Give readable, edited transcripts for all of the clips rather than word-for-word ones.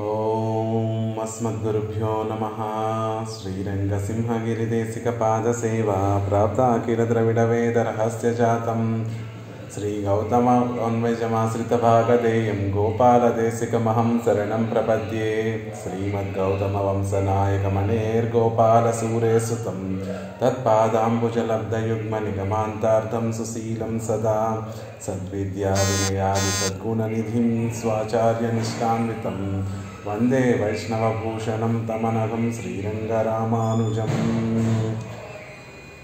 ఓం అస్మద్గురుభ్యో నమః. శ్రీరంగసింహగిరిదేశికపాదసేవా ప్రాప్తాఖిలద్రవిడవేదరహస్యజాతం శ్రీగౌతమన్వయమాశ్రితభాగధేయం గోపాలదేశికమహం శరణం ప్రపద్యే. శ్రీమద్గౌతమవంశనాయకమణేర్గోపాలసూరేసుతం తత్పాదాంబుజలబ్ధయుగ్మనిగమాంతార్థం సుశీలం సదా సద్విద్యావినయాది సద్గుణనిధిం స్వాచార్యనిష్టాన్వితం వందే వైష్ణవభూషణం తమనఘం శ్రీరంగరామానుజం.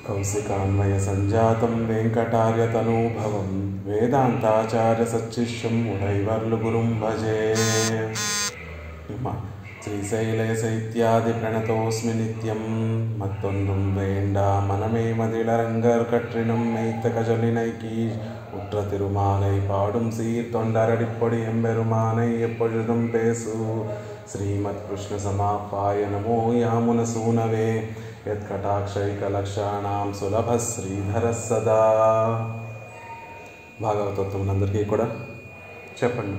కౌశికాన్వయ సంజాతం వెంకటార్యతనూభవం వేదాంతాచార్య సచ్చిష్యం ఉడైవర్లు గురుం భజే. శ్రీశైలేశైత్యాది ప్రణతోస్మి నిత్యం మత్తొన్றும் வேண்டா மனமே மதிளரங்கர் கற்றினும் மெய்த்த கஜலினைக்கி உற்ற திருமாலை பாடும் சீர் தொண்டரடிப்பொடி எம்பெருமானை எப்பொழுதும் பேசு. శ్రీమత్ కృష్ణ సమాపాయ నమో యామున సూనవే యత్కటాక్షైకలక్షాణం సులభ శ్రీధర సదా. భాగవతోత్తములందరికీ కూడా చెప్పండి.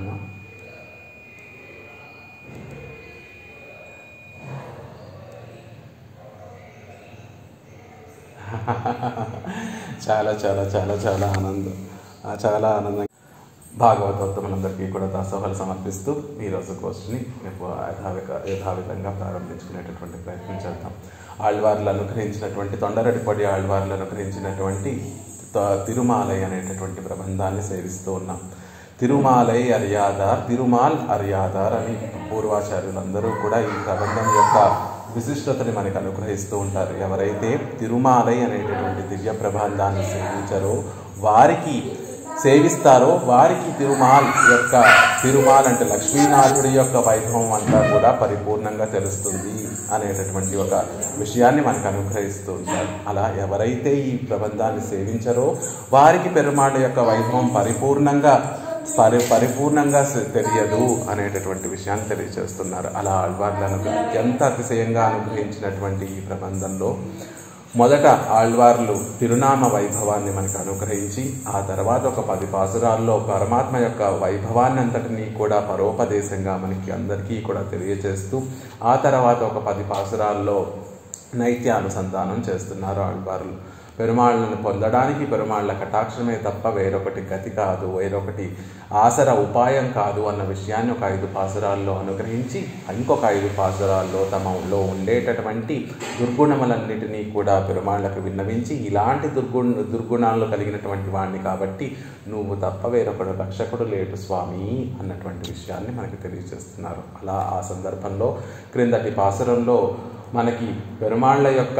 చాలా చాలా చాలా చాలా ఆనందం, చాలా ఆనందంగా భాగవతోత్తములందరికీ కూడా దాసోహాలు సమర్పిస్తూ ఈరోజు గోష్ఠిని యథావిధంగా ప్రారంభించుకునేటటువంటి ప్రయత్నం చేద్దాం. ఆళ్వార్లు అనుగ్రహించినటువంటి తొండరడిపొడి ఆళ్వార్లు అనుగ్రహించినటువంటి తిరుమాలై అనేటటువంటి ప్రబంధాన్ని సేవిస్తూ ఉన్నాం. తిరుమాలై అర్యాదార్, తిరుమాల్ అర్యాదార్ అని పూర్వాచార్యులందరూ కూడా ఈ ప్రబంధం యొక్క విశిష్టతని మనకు అనుగ్రహిస్తూ ఉంటారు. ఎవరైతే తిరుమాలై అనేటటువంటి దివ్య ప్రబంధాన్ని సేవిస్తారో వారికి తిరుమాల్ అంటే లక్ష్మీనాథుడి యొక్క వైభవం అంతా కూడా పరిపూర్ణంగా తెలుస్తుంది అనేటటువంటి ఒక విషయాన్ని మనకు అనుగ్రహిస్తూ ఉంటారు. అలా ఎవరైతే ఈ ప్రబంధాన్ని సేవించారో వారికి పెరుమాళ్ యొక్క వైభవం పరిపూర్ణంగా తెలియదు అనేటటువంటి విషయాన్ని తెలియజేస్తున్నారు. అలా ఆళ్వార్లను అత్యంత అతిశయంగా అనుగ్రహించినటువంటి ఈ ప్రబంధంలో మొదట ఆళ్వార్లు తిరునామ వైభవాన్ని మనకు అనుగ్రహించి ఆ తర్వాత ఒక 10 పాసురాల్లో పరమాత్మ యొక్క వైభవాన్ని అంతటినీ కూడా పరోపదేశంగా మనకి అందరికీ కూడా తెలియజేస్తూ ఆ తర్వాత ఒక 10 పాసురాల్లో నైత్యానుసంధానం చేస్తున్నారు ఆళ్వార్లు. పెరుమాళ్లను పొందడానికి పెరుమాళ్ల కటాక్షమే తప్ప వేరొకటి గతి కాదు, వేరొకటి ఆసర ఉపాయం కాదు అన్న విషయాన్ని ఒక 5 పాసురాల్లో అనుగ్రహించి ఇంకొక 5 పాసురాల్లో తమలో ఉండేటటువంటి దుర్గుణములన్నిటినీ కూడా పెరుమాళ్లకు విన్నవించి ఇలాంటి దుర్గుణాలు కలిగినటువంటి వాడిని కాబట్టి నువ్వు తప్ప వేరొకడు రక్షకుడు లేడు స్వామి అన్నటువంటి విషయాన్ని మనకి తెలియజేస్తున్నారు. అలా ఆ సందర్భంలో క్రిందటి పాసురంలో మనకి పెరుమాళ్ల యొక్క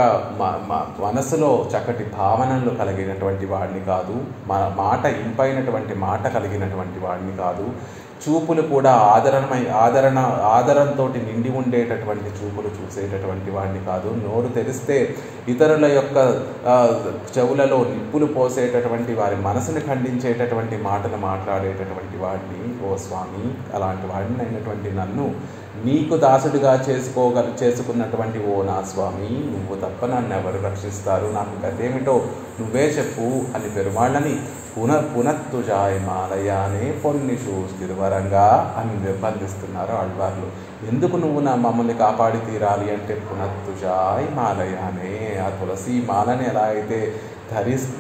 మనసులో చక్కటి భావనలు కలిగినటువంటి వాడిని కాదు, ఇంపైనటువంటి మాట కలిగినటువంటి వాడిని కాదు, చూపులు కూడా ఆదరణతో నిండి ఉండేటటువంటి చూపులు చూసేటటువంటి వాడిని కాదు, నోరు తెరిస్తే ఇతరుల యొక్క చెవులలో నిప్పులు పోసేటటువంటి వారి మనసుని ఖండించేటటువంటి మాటలు మాట్లాడేటటువంటి వాడిని ఓ స్వామి, అలాంటి వాడిని అయినటువంటి నన్ను నీకు దాసుడిగా చేసుకున్నటువంటి ఓ నా స్వామి, నువ్వు తప్ప నన్ను ఎవరు రక్షిస్తారు, నాకు గతేమిటో నువ్వే చెప్పు అని పెరుమాళ్ళని పునత్తుజాయ్ మాలయానే పొన్నిషు స్థిరవరంగా అని నిర్బంధిస్తున్నారు ఆళ్వార్లు. ఎందుకు నువ్వు మమ్మల్ని కాపాడి తీరాలి అంటే పునత్తుజాయ్ మాలయానే, ఆ తులసి మాలని ఎలా అయితే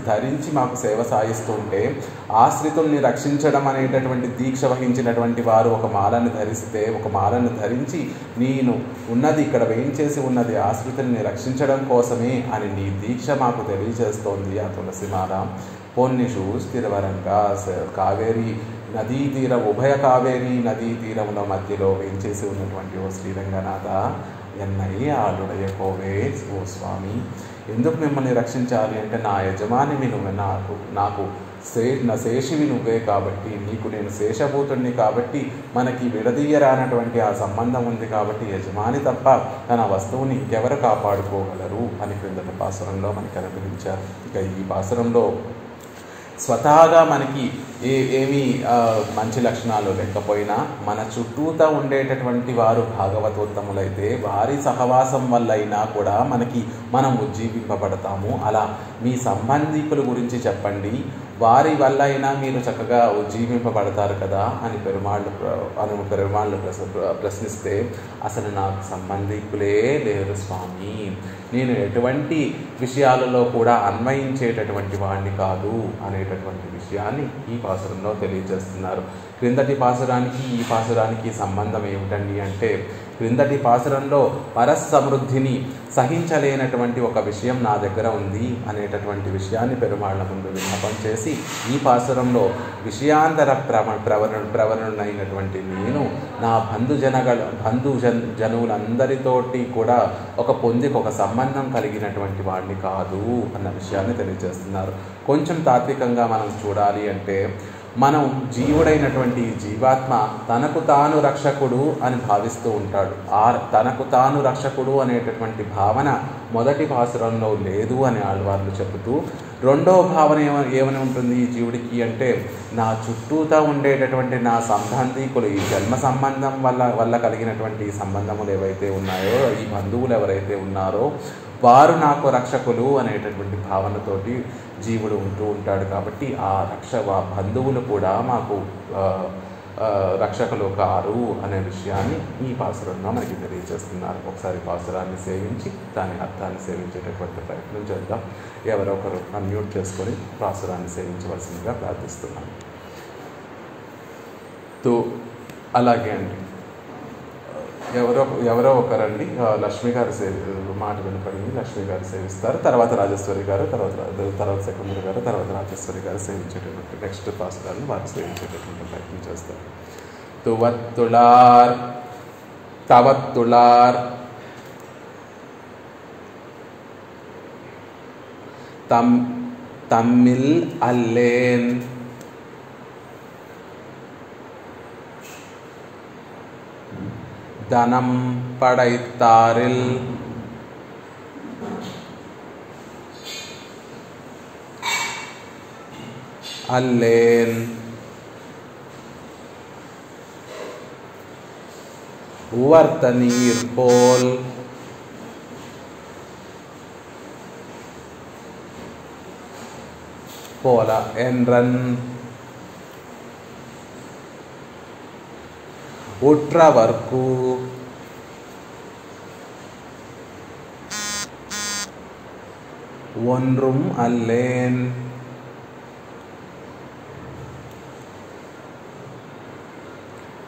ధరించి మాకు సేవ సాగిస్తుంటే ఆశ్రితుల్ని రక్షించడం అనేటటువంటి దీక్ష వహించినటువంటి వారు ఒక మాలను ధరించి నేను ఉన్నది ఇక్కడ వేయించేసి ఉన్నది ఆశ్రితుల్ని రక్షించడం కోసమే అని నీ దీక్ష మాకు తెలియజేస్తోంది ఆ తులసి మాల. పొన్నిషు స్థిరవరంగా కావేరీ నదీ తీరం, ఉభయ కావేరీ నదీ తీరముల మధ్యలో వేయించేసి ఉన్నటువంటి ఓ శ్రీరంగనాథ ఎన్నయ్య ఆలుడయ కోవే ఓ స్వామి, ఎందుకు మిమ్మల్ని రక్షించాలి అంటే నా యజమానివి నువ్వే, నాకు నా శేషివి నువ్వే కాబట్టి, నీకు నేను శేషభూతుడిని కాబట్టి మనకి విడదీయరానటువంటి ఆ సంబంధం ఉంది కాబట్టి యజమాని తప్ప తన వస్తువుని ఇంకెవరు కాపాడుకోగలరు అని క్రిందటి పాసురంలో మనకి అనుగ్రహించారు. ఇక ఈ పాసురంలో స్వతహాగా మనకి ఏమీ మంచి లక్షణాలు లేకపోయినా మన చుట్టూతా ఉండేటటువంటి వారు భాగవతోత్తములైతే వారి సహవాసం వల్ల అయినా కూడా మనం ఉజ్జీవింపబడతాము. అలా మీ సంబంధికుల గురించి చెప్పండి, వారి వల్ల అయినా మీరు చక్కగా ఉజ్జీవింపబడతారు కదా అని పెరుమాళ్ళు ప్రశ్నిస్తే, అసలు నాకు సంబంధికులే లేరు స్వామి, నేను ఎటువంటి విషయాలలో కూడా అన్వయించేటటువంటి వాడిని కాదు అనేటటువంటి విషయాన్ని ఈ పాసురంలో తెలియజేస్తున్నారు. క్రిందటి పాసురానికి ఈ పాసురానికి సంబంధం ఏమిటండి అంటే, క్రిందటి పాసురంలో పరసమృద్ధిని సహించలేనటువంటి ఒక విషయం నా దగ్గర ఉంది అనేటటువంటి విషయాన్ని పెరుమాళ్ల ముందు విన్నపం చేసి, ఈ పాసురంలో విషయాంతర ప్రవరుణైనటువంటి నేను నా జనువులందరితోటి కూడా ఒక సంబంధం కలిగినటువంటి వాడిని కాదు అన్న విషయాన్ని తెలియజేస్తున్నారు. కొంచెం తాత్వికంగా మనం చూడాలి అంటే, మనం జీవుడైనటువంటి జీవాత్మ తనకు తాను రక్షకుడు అని భావిస్తూ ఉంటాడు. తనకు తాను రక్షకుడు అనేటటువంటి భావన మొదటి పాసురంలో లేదు అని ఆళ్వార్లు చెబుతూ, రెండో భావన ఏమని ఉంటుంది ఈ జీవుడికి అంటే, నా చుట్టూతా ఉండేటటువంటి నా సంబంధికులు, ఈ జన్మ సంబంధం వల్ల కలిగినటువంటి సంబంధములు ఏవైతే ఉన్నాయో, ఈ బంధువులు ఎవరైతే ఉన్నారో వారు నాకు రక్షకులు అనేటటువంటి భావనతోటి జీవుడు ఉంటూ ఉంటాడు. కాబట్టి ఆ బంధువులు కూడా మాకు రక్షకులు కారు అనే విషయాన్ని ఈ పాసురంలో మనకి తెలియజేస్తున్నారు. ఒకసారి పాసురాన్ని సేవించి దాని అర్థాన్ని సేవించేటటువంటి ప్రయత్నం చేద్దాం. ఎవరో ఒకరు అన్మ్యూట్ చేసుకొని పాసురాన్ని సేవించవలసిందిగా ప్రార్థిస్తున్నాను. అలాగే అండి, ఎవరో ఒకరండి లక్ష్మి గారు మాట వినపడింది, లక్ష్మి గారు సేవిస్తారు, తర్వాత రాజేశ్వరి గారు, తర్వాత సెకండరీ గారు, తర్వాత రాజేశ్వరి గారు సేవించేటటువంటి నెక్స్ట్ పాసురాన్ని వారు సేవించేటటువంటి ప్రయత్నం చేస్తారు. తువత్తుళార్ తవత్తుళార్ తమ్మిల్ అల్లేన్ தனம் படைத்தாரில் அல்லேன் உவர்த்த நீர் போல் போல என்றன் உற்றவர்க்கு ஒன்றும் அல்லேன்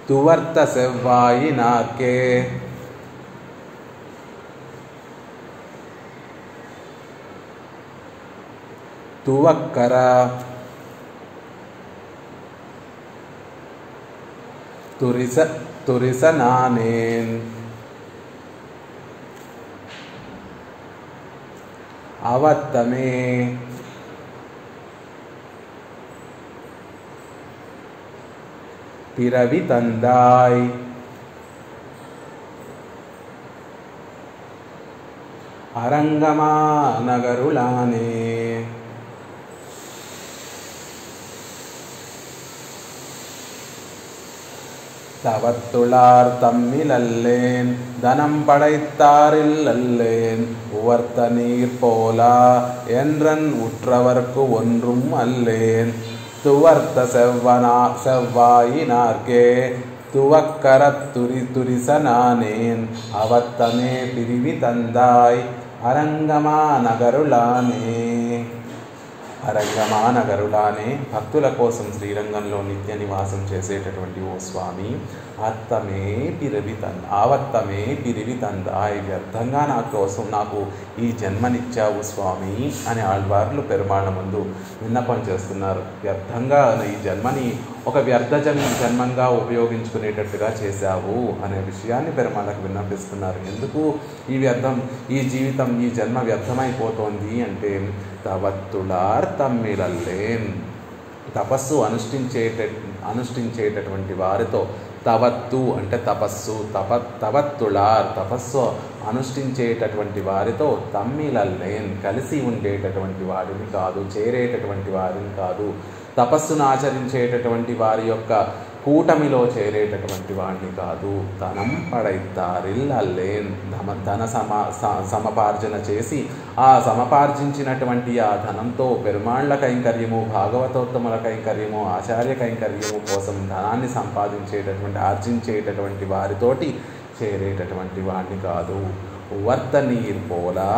துவர்த்த செவ்வாயினார்க்கே துவக்கர துரிச நானேன் அவத்தமே பிறவி தந்தாய் அரங்கமா நகருளானே தவத்துளார் தம்மில் அல்லேன் தனம் படைத்தாரில் அல்லேன் உவர்த்த நீர் போலா என்றன் உற்றவர்க்கு ஒன்றும் அல்லேன் துவர்த்த செவ்வாயினார்க்கே துவக்கரத் துரிச நானேன் அவத்தமே பிரிவி தந்தாய் அரங்கமா நகருளானே. అరంగమా నగరుడానే భక్తుల కోసం శ్రీరంగంలో నిత్య నివాసం చేసేటటువంటి ఓ స్వామి, ఆవత్తమే పిరివి తందాయ్, వ్యర్థంగా నాకు ఈ జన్మనిచ్చావు స్వామి అని ఆళ్వార్లు పెరుమాళ్ళ ముందు విన్నపం చేస్తున్నారు. వ్యర్థంగా ఈ జన్మని ఒక వ్యర్థ జన్మంగా ఉపయోగించుకునేటట్టుగా చేశావు అనే విషయాన్ని పెరుమాళ్ళకు విన్నపిస్తున్నారు. ఎందుకు ఈ జీవితం ఈ జన్మ వ్యర్థమైపోతోంది అంటే, తవత్తులార్ తమ్మిలల్లేన్, తపస్సు అనుష్ఠించేటటువంటి వారితో, తవత్తు అంటే తపస్సు, తవత్తులార్ తపస్సు అనుష్ఠించేటటువంటి వారితో, తమ్మిలల్లేన్ కలిసి ఉండేటటువంటి వారిని కాదు, చేరేటటువంటి వారిని కాదు, తపస్సును ఆచరించేటటువంటి వారి యొక్క కూటమిలో చేరేటటువంటి వాడిని కాదు. ధనం పడైతారిల్ అల్లేన్, ధన సమపార్జన చేసి ఆ సమపార్జించినటువంటి ఆ ధనంతో పెరుమాళ్ల కైంకర్యము, భాగవతోత్తముల కైంకర్యము, ఆచార్య కైంకర్యము కోసం ధనాన్ని ఆర్జించేటటువంటి వారితోటి చేరేటటువంటి వాడిని కాదు. వర్త నీర్ పోలా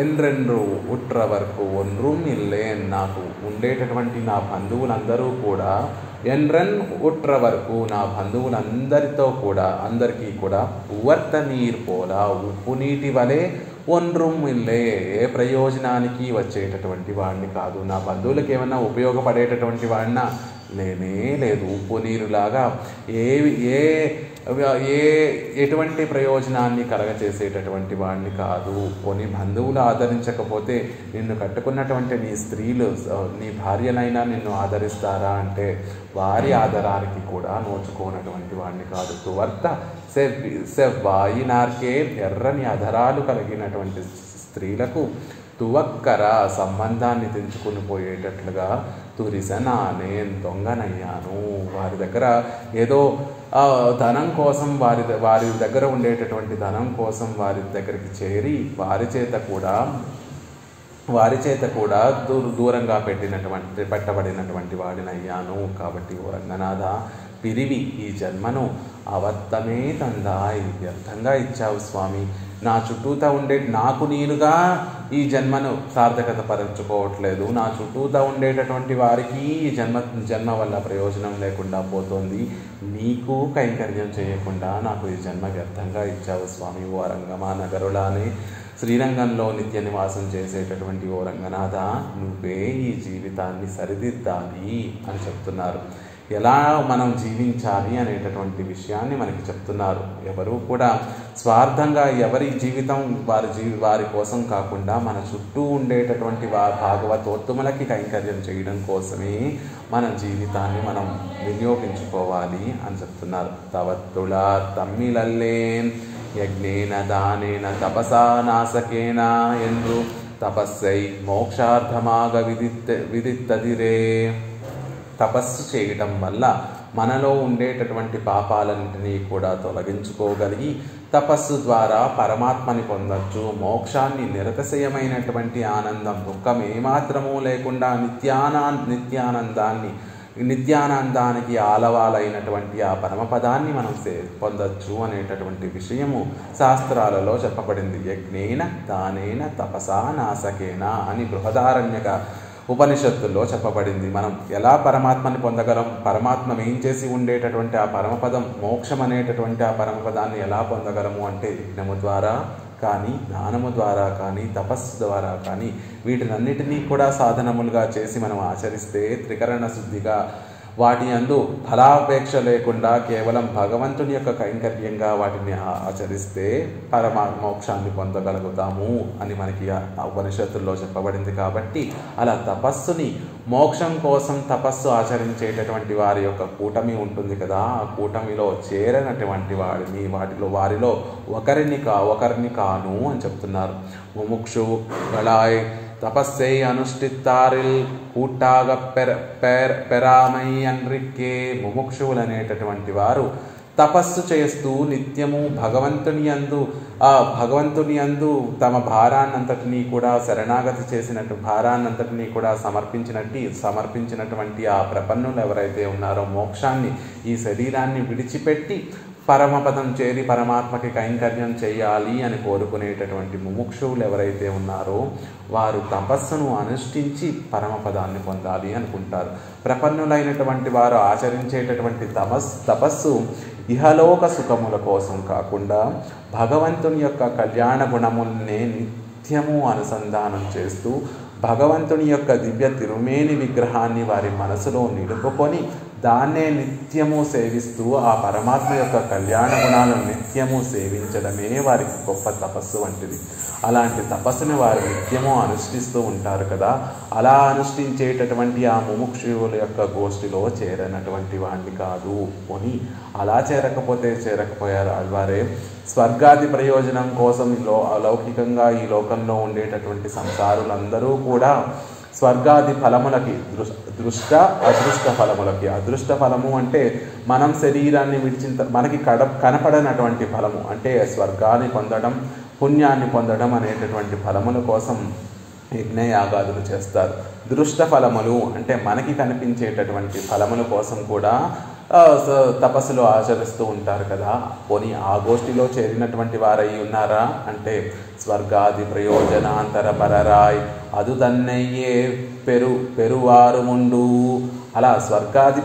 ఎండ్రెండ్రు ఉట్ర వరకు ఒన్రూమ్ ఇల్లేన్, నాకు ఉండేటటువంటి నా బంధువులందరూ కూడా ఎండ్రన్ ఉట్ర వరకు నా అందరికీ కూడా ఉవర్త నీరు పోలా ఉప్పు నీటి వలె ఒన్రూమ్ ఇల్లే, ఏ ప్రయోజనానికి వచ్చేటటువంటి వాడిని కాదు. నా బంధువులకు ఏమన్నా ఉపయోగపడేటటువంటి వాడినా లేనే లేదు. ఉప్పు నీరులాగా ఎటువంటి ప్రయోజనాన్ని కలగచేసేటటువంటి వాడిని కాదు. కొన్ని బంధువులు ఆదరించకపోతే నిన్ను కట్టుకున్నటువంటి నీ స్త్రీలు, నీ భార్యనైనా నిన్ను ఆదరిస్తారా అంటే వారి ఆదరానికి కూడా నోచుకోనటువంటి వాడిని కాదు. తువర్త వాయినార్కే, ఎర్రని అధరాలు కలిగినటువంటి స్త్రీలకు తువక్కర సంబంధాన్ని తెంచుకుని పోయేటట్లుగా తురిసనా నేను దొంగనయ్యాను. వారి దగ్గర ఏదో ధనం కోసం వారి దగ్గర ఉండేటటువంటి ధనం కోసం వారి దగ్గరికి చేరి వారి చేత కూడా దూరంగా పెట్టబడినటువంటి వాడినయ్యాను. కాబట్టి ఓ రంగనాథ, పిరివి ఈ జన్మను అవత్తమే తందాయి, వ్యర్థంగా ఇచ్చావు స్వామి. నా చుట్టూతా నాకు నేనుగా ఈ జన్మను సార్థకత పరచుకోవట్లేదు. నా చుట్టూతా ఉండేటటువంటి వారికి ఈ జన్మ వల్ల ప్రయోజనం లేకుండా పోతోంది. నీకు కైంకర్యం చేయకుండా నాకు ఈ జన్మ వ్యర్థంగా ఇచ్చావు స్వామి. ఓ రంగమా నగరులానే శ్రీరంగంలో నిత్య నివాసం చేసేటటువంటి ఓ రంగనాథ, నువ్వే ఈ జీవితాన్ని సరిదిద్దాలి అని చెప్తున్నారు. ఎలా మనం జీవించాలి అనేటటువంటి విషయాన్ని మనకి చెప్తున్నారు. ఎవరు కూడా స్వార్థంగా ఎవరి జీవితం వారి కోసం కాకుండా మన చుట్టూ ఉండేటటువంటి భాగవతోత్తములకి కైంకర్యం చేయడం కోసమే మన జీవితాన్ని మనం వినియోగించుకోవాలి అని చెప్తున్నారు. తవత్తుళ తమ్మిలల్లేన్ యజ్ఞేన దానేన తపసా నాసకేన ఎందు తపస్సై మోక్షార్థమాగ విదిత్తదిరే. తపస్సు చేయడం వల్ల మనలో ఉండేటటువంటి పాపాలన్నింటినీ కూడా తొలగించుకోగలిగి తపస్సు ద్వారా పరమాత్మని పొందొచ్చు. మోక్షాన్ని, నిరతిశయమైనటువంటి ఆనందం, దుఃఖం ఏమాత్రమూ లేకుండా నిత్యానందానికి ఆలవాలైనటువంటి ఆ పరమపదాన్ని మనం పొందొచ్చు అనేటటువంటి విషయము శాస్త్రాలలో చెప్పబడింది. యజ్ఞేన దానేన తపసా నాసకేన అని బృహదారణ్యక ఉపనిషత్తుల్లో చెప్పబడింది. మనం ఎలా పరమాత్మని పొందగలం, పరమాత్మ ఏం చేసి ఉండేటటువంటి ఆ పరమపదం, మోక్షం అనేటటువంటి ఆ పరమపదాన్ని ఎలా పొందగలము అంటే యజ్ఞము ద్వారా కానీ, జ్ఞానము ద్వారా కానీ, తపస్సు ద్వారా కానీ వీటినన్నిటినీ కూడా సాధనములుగా చేసి మనం ఆచరిస్తే త్రికరణ శుద్ధిగా వాటి యందు ఫలాపేక్ష లేకుండా కేవలం భగవంతుని యొక్క కైంకర్యంగా వాటిని ఆచరిస్తే మోక్షాన్ని పొందగలుగుతాము అని మనకి ఉపనిషత్తుల్లో చెప్పబడింది. కాబట్టి అలా తపస్సుని, మోక్షం కోసం తపస్సు ఆచరించేటటువంటి వారి యొక్క కూటమి ఉంటుంది కదా, ఆ కూటమిలో చేరనటువంటి వారిలో ఒకరిని కాను అని చెప్తున్నారు. ముముక్షు గళాయ్ తపస్సై అనుష్ఠిత్తారిల్ కూట్టాగ పెరామై అన్రిక్కే. ముముక్షువులనేటటువంటి వారు తపస్సు చేస్తూ నిత్యము భగవంతుని యందు తమ భారాన్నంతటినీ కూడా శరణాగతి చేసినట్టు భారాన్నంతటినీ కూడా సమర్పించినటువంటి ఆ ప్రపన్నులు ఎవరైతే ఉన్నారో మోక్షాన్ని, ఈ శరీరాన్ని విడిచిపెట్టి పరమపదం చేరి పరమాత్మకి కైంకర్యం చేయాలి అని కోరుకునేటటువంటి ముముక్షువులు ఎవరైతే ఉన్నారో వారు తపస్సును అనుష్ఠించి పరమపదాన్ని పొందాలి అనుకుంటారు. ప్రపన్నులైనటువంటి వారు ఆచరించేటటువంటి తపస్సు ఇహలోక సుఖముల కోసం కాకుండా భగవంతుని యొక్క కళ్యాణ గుణముల్నే నిత్యము అనుసంధానం చేస్తూ భగవంతుని యొక్క దివ్య తిరుమేని విగ్రహాన్ని వారి మనసులో నిలుపుకొని దాన్నే నిత్యము సేవిస్తూ ఆ పరమాత్మ యొక్క కళ్యాణ గుణాలను నిత్యము సేవించడమే వారికి గొప్ప తపస్సు వంటిది. అలాంటి తపస్సుని వారు నిత్యము అనుష్ఠిస్తూ ఉంటారు కదా. అలా అనుష్ఠించేటటువంటి ఆ ముముక్షువుల యొక్క గోష్ఠిలో చేరనటువంటి వాడిని కాదు అని. అలా చేరకపోయారు ఆళ్వారే. స్వర్గాది ప్రయోజనం కోసం అలౌకికంగా ఈ లోకంలో ఉండేటటువంటి సంసారులందరూ కూడా స్వర్గాది ఫలములకి దృష్ట అదృష్ట ఫలములకి. అదృష్ట ఫలము అంటే మనం శరీరాన్ని విడిచిన మనకి కనపడనటువంటి ఫలము అంటే స్వర్గాన్ని పొందడం, పుణ్యాన్ని పొందడం అనేటటువంటి ఫలముల కోసం యజ్ఞయాగాదులు చేస్తారు. దృష్ట ఫలములు అంటే మనకి కనిపించేటటువంటి ఫలముల కోసం కూడా తపస్సులు ఆచరిస్తూ ఉంటారు కదా. పోనీ ఆ గోష్ఠిలో చేరినటువంటి వారై ఉన్నారా అంటే స్వర్గాది ప్రయోజనాంతర పరరాయ్ అదు తన్నయ్యే పెరువారు ముండు. అలా స్వర్గాది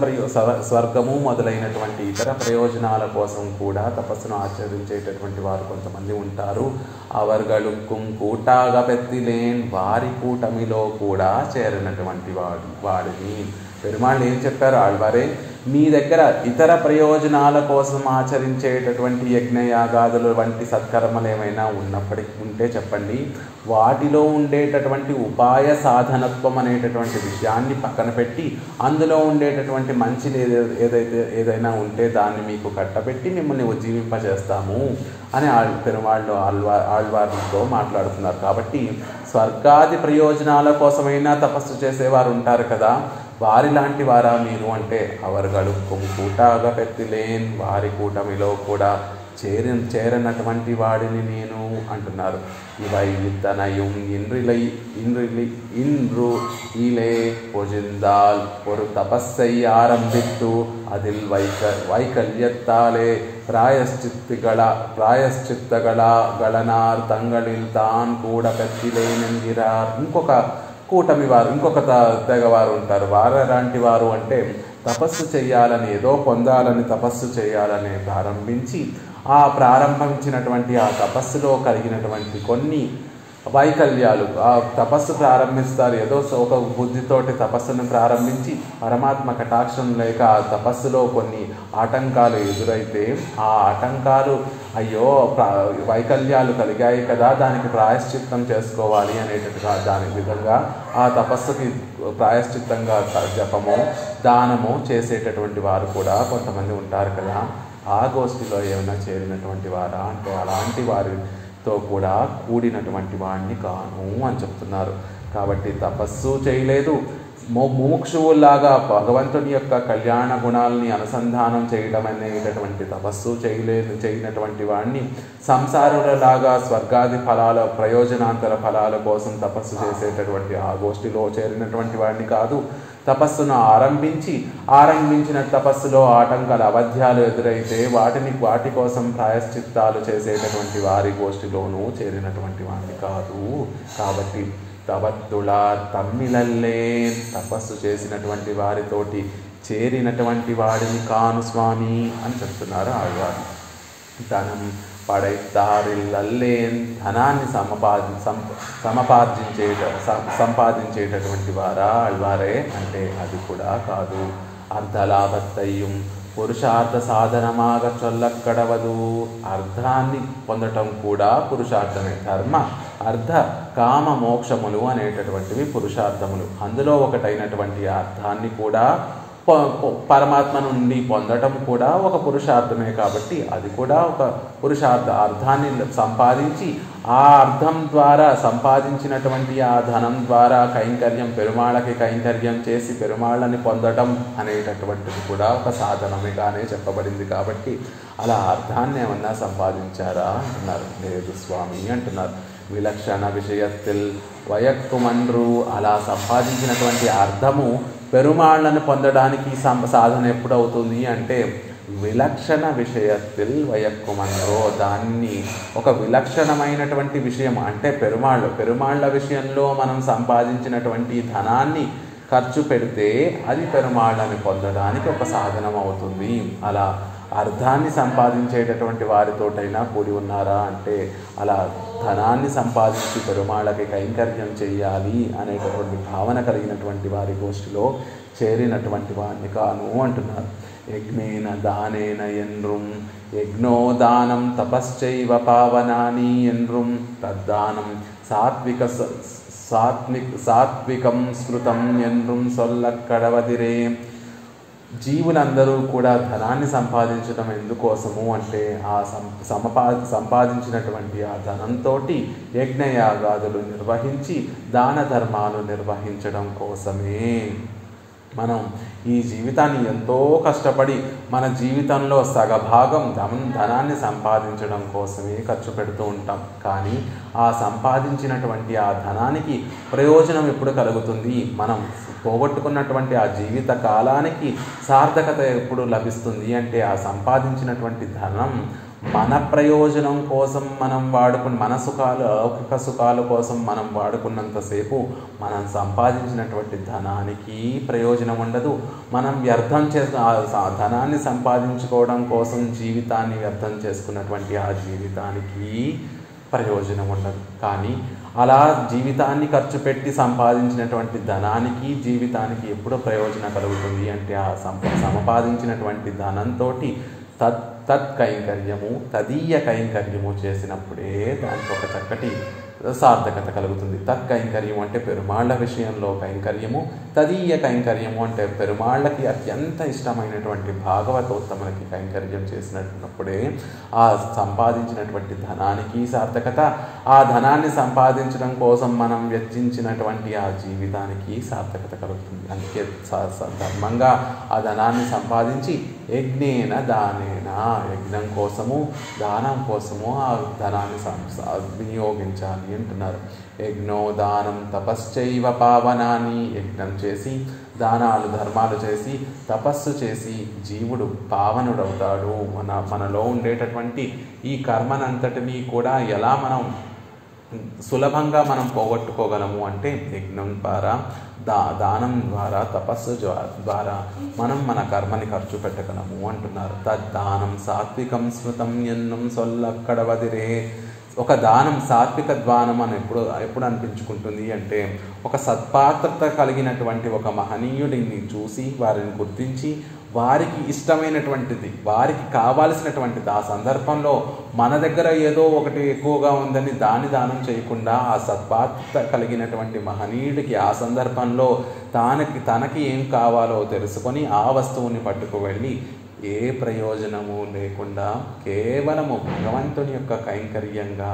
స్వర్గము మొదలైనటువంటి ఇతర ప్రయోజనాల కోసం కూడా తపస్సును ఆచరించేటటువంటి వారు కొంతమంది ఉంటారు. అవర్గలుక్కుం కూటాగా పెత్తిలేన్ వారి కూటమిలో కూడా చేరినటువంటి వాడిని. పెరుమాళ్ళు ఏం చెప్పారు? ఆళ్వారే మీ దగ్గర ఇతర ప్రయోజనాల కోసం ఆచరించేటటువంటి యజ్ఞయాగాదులు వంటి సత్కర్మలు ఏమైనా ఉంటే చెప్పండి. వాటిలో ఉండేటటువంటి ఉపాయ సాధనత్వం అనేటటువంటి విషయాన్ని పక్కన పెట్టి అందులో ఉండేటటువంటి మంచిది ఏదైనా ఉంటే దాన్ని మీకు కట్టబెట్టి మిమ్మల్ని ఉజ్జీవింపజేస్తాము అని పెరుమాళ్ళు ఆళ్వార్లతో మాట్లాడుతున్నారు. కాబట్టి స్వర్గాది ప్రయోజనాల కోసమైనా తపస్సు చేసేవారు ఉంటారు కదా, వారి లాంటి వారా మీరు అంటే అవర్గలుక్కుం కూటాగా పెత్తిలేన్ వారి కూటమిలో కూడా చేరనటువంటి వాడిని నేను అంటున్నారు. ఇవై విత్తనయం இன்று இலே பொஜிந்தால் ஒரு தபஸை ஆரம்பித்து அதில் வைக்கல்யத்தாலே ప్రాయశ్చిత్తగళనార్ తంగళిల్ తాన్ కూడా పెత్తిలేనెంగిరార్. ఇంకొక కూటమి వారు, ఇంకొక తెగవారు ఉంటారు. వారెలాంటి వారు అంటే తపస్సు చేయాలని, ఏదో పొందాలని తపస్సు చేయాలని ప్రారంభించి ఆ ప్రారంభించినటువంటి ఆ తపస్సులో కలిగినటువంటి కొన్ని వైకల్యాలు, ఆ తపస్సు ప్రారంభిస్తారు, ఏదో ఒక బుద్ధితోటి తపస్సును ప్రారంభించి పరమాత్మ కటాక్షం లేక ఆ తపస్సులో కొన్ని ఆటంకాలు ఎదురైతే ఆ ఆటంకాలు అయ్యో వైకల్యాలు కలిగాయి కదా, దానికి ప్రాయశ్చిత్తం చేసుకోవాలి అనేటట్టుగా దాని విధంగా ఆ తపస్సుకి ప్రాయశ్చిత్తంగా జపము దానము చేసేటటువంటి వారు కూడా కొంతమంది ఉంటారు కదా. ఆ గోష్ఠిలో ఏమైనా చేరినటువంటి వారా అంటే అలాంటి వారితో కూడా కూడినటువంటి వాడిని కాను అని చెప్తున్నారు. కాబట్టి తపస్సు చేయలేదు, ముముక్షువులాగా భగవంతుని యొక్క కళ్యాణ గుణాలని అనుసంధానం చేయడం అనేటటువంటి తపస్సు చేయనటువంటి వాడిని, సంసారులలాగా స్వర్గాది ఫలాల ప్రయోజనాంతర ఫలాల కోసం తపస్సు చేసేటటువంటి ఆ గోష్ఠిలో చేరినటువంటి వాడిని కాదు. తపస్సును ఆరంభించిన తపస్సులో ఆటంకాలు అవధ్యాలు ఎదురైతే వాటి కోసం ప్రాయశ్చిత్తాలు చేసేటటువంటి వారి గోష్ఠిలోనూ చేరినటువంటి వాడిని కాదు. కాబట్టి తవత్తుళార్ తమ్మిలల్లే తపస్సు చేసినటువంటి వారితోటి చేరినటువంటి వాడిని కాను స్వామి అని చెప్తున్నారు ఆళ్వారు. ధనం పడైతారిల్లల్లేన్ ధనాన్ని సంపాదించేటటువంటి వారా ఆళ్వారే అంటే అది కూడా కాదు. అర్ధలాభత్తయ్యం పురుషార్థ సాధనమాగ చొల్లక్కడవదు. అర్థాన్ని పొందటం కూడా పురుషార్థమే. ధర్మ అర్థ కామ మోక్షములు అనేటటువంటివి పురుషార్థములు. అందులో ఒకటైనటువంటి అర్థాన్ని కూడా పరమాత్మ నుండి పొందటం కూడా ఒక పురుషార్థమే. కాబట్టి అది కూడా ఒక అర్థాన్ని సంపాదించి ఆ అర్థం ద్వారా సంపాదించినటువంటి ఆ ధనం ద్వారా పెరుమాళ్ళకి కైంకర్యం చేసి పెరుమాళ్ళని పొందడం అనేటటువంటిది కూడా ఒక సాధనమేగానే చెప్పబడింది. కాబట్టి అలా అర్థాన్ని ఏమన్నా సంపాదించారా అంటున్నారు. లేదు స్వామి అంటున్నారు. విలక్షణ విషయత్తిల్ వయక్కుమన్రు అలా సంపాదించినటువంటి అర్థము పెరుమాళ్ళను పొందడానికి సాధన ఎప్పుడవుతుంది అంటే విలక్షణ విషయత్తిల్ వయక్కుమన్రో దాన్ని ఒక విలక్షణమైనటువంటి విషయం అంటే పెరుమాళ్ళ విషయంలో మనం సంపాదించినటువంటి ధనాన్ని ఖర్చు పెడితే అది పెరుమాళ్ళని పొందడానికి ఒక సాధనం అవుతుంది. అలా అర్థాన్ని సంపాదించేటటువంటి వారితోటైనా కూడి ఉన్నారా అంటే అలా ధనాన్ని సంపాదించి పెరుమాళ్ళకి కైంకర్యం చేయాలి అనేటటువంటి భావన కలిగినటువంటి వారి గోష్ఠిలో చేరినటువంటి వాడిని కాను అంటున్నారు. యజ్ఞేన దానేన ఎన్రుం యజ్ఞోదానం తపశ్చైవ పావనాని ఎన్రుం తద్దానం సాత్వికం స్మృతం ఎన్రుం సొల్లక్కడవదిరే. జీవులందరూ కూడా ధనాన్ని సంపాదించడం ఎందుకోసము అంటే ఆ సంపాదించినటువంటి ఆ ధనంతో యజ్ఞయాగాదులు నిర్వహించి దాన ధర్మాలు నిర్వహించడం కోసమే. మనం ఈ జీవితాన్ని ఎంతో కష్టపడి మన జీవితంలో సగభాగం ధనాన్ని సంపాదించడం కోసమే ఖర్చు పెడుతూ ఉంటాం. కానీ ఆ సంపాదించినటువంటి ఆ ధనానికి ప్రయోజనం ఎప్పుడు కలుగుతుంది? మనం పోగొట్టుకున్నటువంటి ఆ జీవిత కాలానికి సార్థకత ఎప్పుడు లభిస్తుంది అంటే ఆ సంపాదించినటువంటి ధనం మన ప్రయోజనం కోసం మనం వాడుకుని మన లౌకిక సుఖాల కోసం మనం వాడుకున్నంతసేపు మనం సంపాదించినటువంటి ధనానికి ప్రయోజనం ఉండదు. మనం వ్యర్థం ధనాన్ని సంపాదించుకోవడం కోసం జీవితాన్ని వ్యర్థం చేసుకున్నటువంటి ఆ జీవితానికి ప్రయోజనం ఉండదు. కానీ అలా జీవితాన్ని ఖర్చు పెట్టి సంపాదించినటువంటి ధనానికి జీవితానికి ఎప్పుడు ప్రయోజనం కలుగుతుంది అంటే ఆ సంపాదించినటువంటి ధనంతో తత్కైంకర్యము తదీయ కైంకర్యము చేసినప్పుడే దానికి ఒక చక్కటి సార్థకత కలుగుతుంది. తత్కైంకర్యం అంటే పెరుమాళ్ల విషయంలో కైంకర్యము, తదీయ కైంకర్యము అంటే పెరుమాళ్ళకి అత్యంత ఇష్టమైనటువంటి భాగవతోత్తములకి కైంకర్యం చేసినప్పుడే ఆ సంపాదించినటువంటి ధనానికి సార్థకత, ఆ ధనాన్ని సంపాదించడం కోసం మనం వెచ్చించినటువంటి ఆ జీవితానికి సార్థకత కలుగుతుంది. అందుకే ధర్మంగా ఆ ధనాన్ని సంపాదించి యజ్ఞేన దానేన యజ్ఞం కోసము దానం కోసము ఆ ధనాన్ని వినియోగించాలి అంటున్నారు. యజ్ఞో దానం తపశ్చైవ పావనాన్ని, యజ్ఞం చేసి దానాలు ధర్మాలు చేసి తపస్సు చేసి జీవుడు పావనుడవుతాడు. మనలో ఉండేటటువంటి ఈ కర్మనంతటినీ కూడా ఎలా మనం సులభంగా మనం పోగొట్టుకోగలము అంటే యజ్ఞం ద్వారా దానం ద్వారా తపస్సు ద్వారా మనం మన కర్మని ఖర్చు పెట్టగలము అంటున్నారు. తద్దానం సాత్వికం స్మృతం ఎన్నం సొల్లక్కడవదిరే. ఒక దానం సాత్విక దానం అని ఎప్పుడు అనిపించుకుంటుంది అంటే ఒక సత్పాత్రత కలిగినటువంటి ఒక మహనీయుడిని చూసి వారిని గుర్తించి వారికి ఇష్టమైనటువంటిది వారికి కావాల్సినటువంటిది ఆ సందర్భంలో మన దగ్గర ఏదో ఒకటి ఎక్కువగా ఉందని దానం చేయకుండా ఆ సత్పాత్రత కలిగినటువంటి మహనీయుడికి ఆ సందర్భంలో తనకి ఏం కావాలో తెలుసుకొని ఆ వస్తువుని పట్టుకు వెళ్ళి ఏ ప్రయోజనము లేకుండా కేవలము భగవంతుని యొక్క కైంకర్యంగా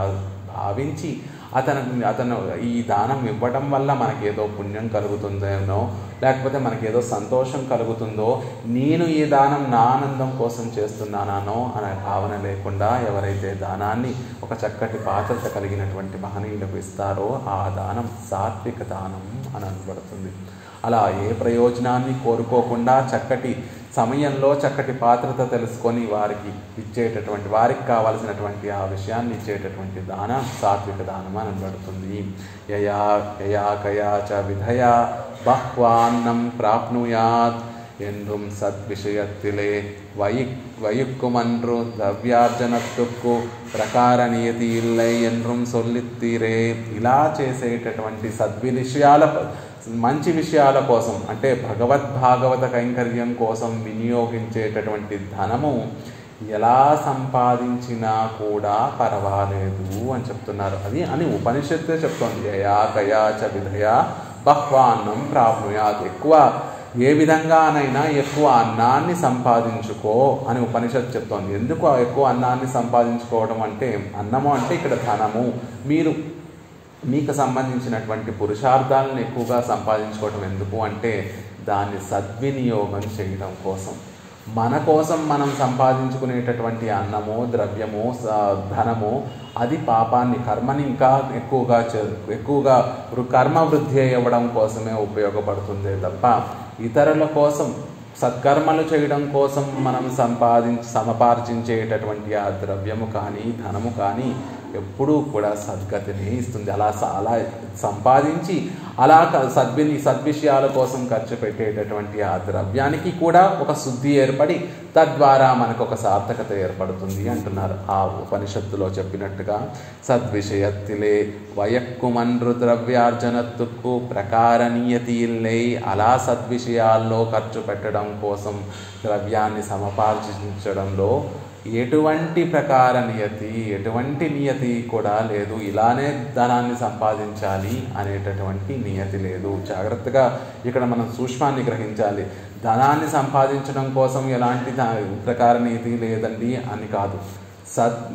భావించి అతను ఈ దానం ఇవ్వడం వల్ల మనకేదో పుణ్యం కలుగుతుందేనో లేకపోతే మనకేదో సంతోషం కలుగుతుందో, నేను ఈ దానం నా ఆనందం కోసం చేస్తున్నానో అనే భావన లేకుండా ఎవరైతే దానాన్ని ఒక చక్కటి పాత్రత కలిగినటువంటి మహనీయులకు ఇస్తారో ఆ దానం సాత్విక దానం అని అనబడుతుంది. అలా ఏ ప్రయోజనాన్ని కోరుకోకుండా చక్కటి సమయంలో చక్కటి పాత్రత తెలుసుకొని వారికి కావాల్సినటువంటి ఆ విషయాన్ని ఇచ్చేటటువంటి దానం సాత్విక దానం అని అనబడుతుంది. యయా కయా చ విధయా బహ్వాన్నం ప్రాప్నుయాత్ என்றும் సద్విషయత్తిలే వయుక్కుమన్రు ద్రవ్యార్జనత్తుక్కు ప్రకార నియతి ఇల్లై என்றும் సొల్లిత్తీరే. ఇలా చేసేటటువంటి మంచి విషయాల కోసం అంటే భాగవత కైంకర్యం కోసం వినియోగించేటటువంటి ధనము ఎలా సంపాదించినా కూడా పర్వాలేదు అని చెప్తున్నారు. అని ఉపనిషత్తే చెప్తోంది. యయా కయా చ విధయా బహ్వాన్నం ప్రాప్నుయాత్. ఏ విధంగానైనా ఎక్కువ అన్నాన్ని సంపాదించుకో అని ఉపనిషత్తు చెప్తోంది. ఎందుకు ఎక్కువ అన్నాన్ని సంపాదించుకోవడం అంటే అన్నము అంటే ఇక్కడ ధనము. మీకు సంబంధించినటువంటి పురుషార్థాలను ఎక్కువగా సంపాదించుకోవడం ఎందుకు అంటే దాన్ని సద్వినియోగం చేయడం కోసం. మన కోసం మనం సంపాదించుకునేటటువంటి అన్నము ద్రవ్యము ధనము అది పాపాన్ని కర్మని ఇంకా ఎక్కువగా కర్మ వృద్ధి అవ్వడం కోసమే ఉపయోగపడుతుందే తప్ప ఇతరుల కోసం సత్కర్మలు చేయడం కోసం మనం సమార్జించేటటువంటి ఆ ద్రవ్యము కానీ ధనము కానీ ఎప్పుడూ కూడా సద్గతిని ఇస్తుంది. అలా సంపాదించి అలా సద్విషయాల కోసం ఖర్చు పెట్టేటటువంటి ఆ ద్రవ్యానికి కూడా ఒక శుద్ధి ఏర్పడి తద్వారా మనకు ఒక సార్థకత ఏర్పడుతుంది అంటున్నారు. ఆ ఉపనిషత్తులో చెప్పినట్టుగా సద్విషయత్తిలే వయక్కుమన్రు ద్రవ్యార్జనత్తుక్కు ప్రకార నియతి ఇల్లై. అలా సద్విషయాల్లో ఖర్చు పెట్టడం కోసం ద్రవ్యాన్ని సమార్జించడంలో ఎటువంటి ప్రకార ఎటువంటి నియతి కూడా లేదు. ఇలానే ధనాన్ని సంపాదించాలి అనేటటువంటి నియతి లేదు. జాగ్రత్తగా ఇక్కడ మనం సూక్ష్మాన్ని గ్రహించాలి. ధనాన్ని సంపాదించడం కోసం ఎలాంటి ప్రకార నీతి లేదండి అని కాదు.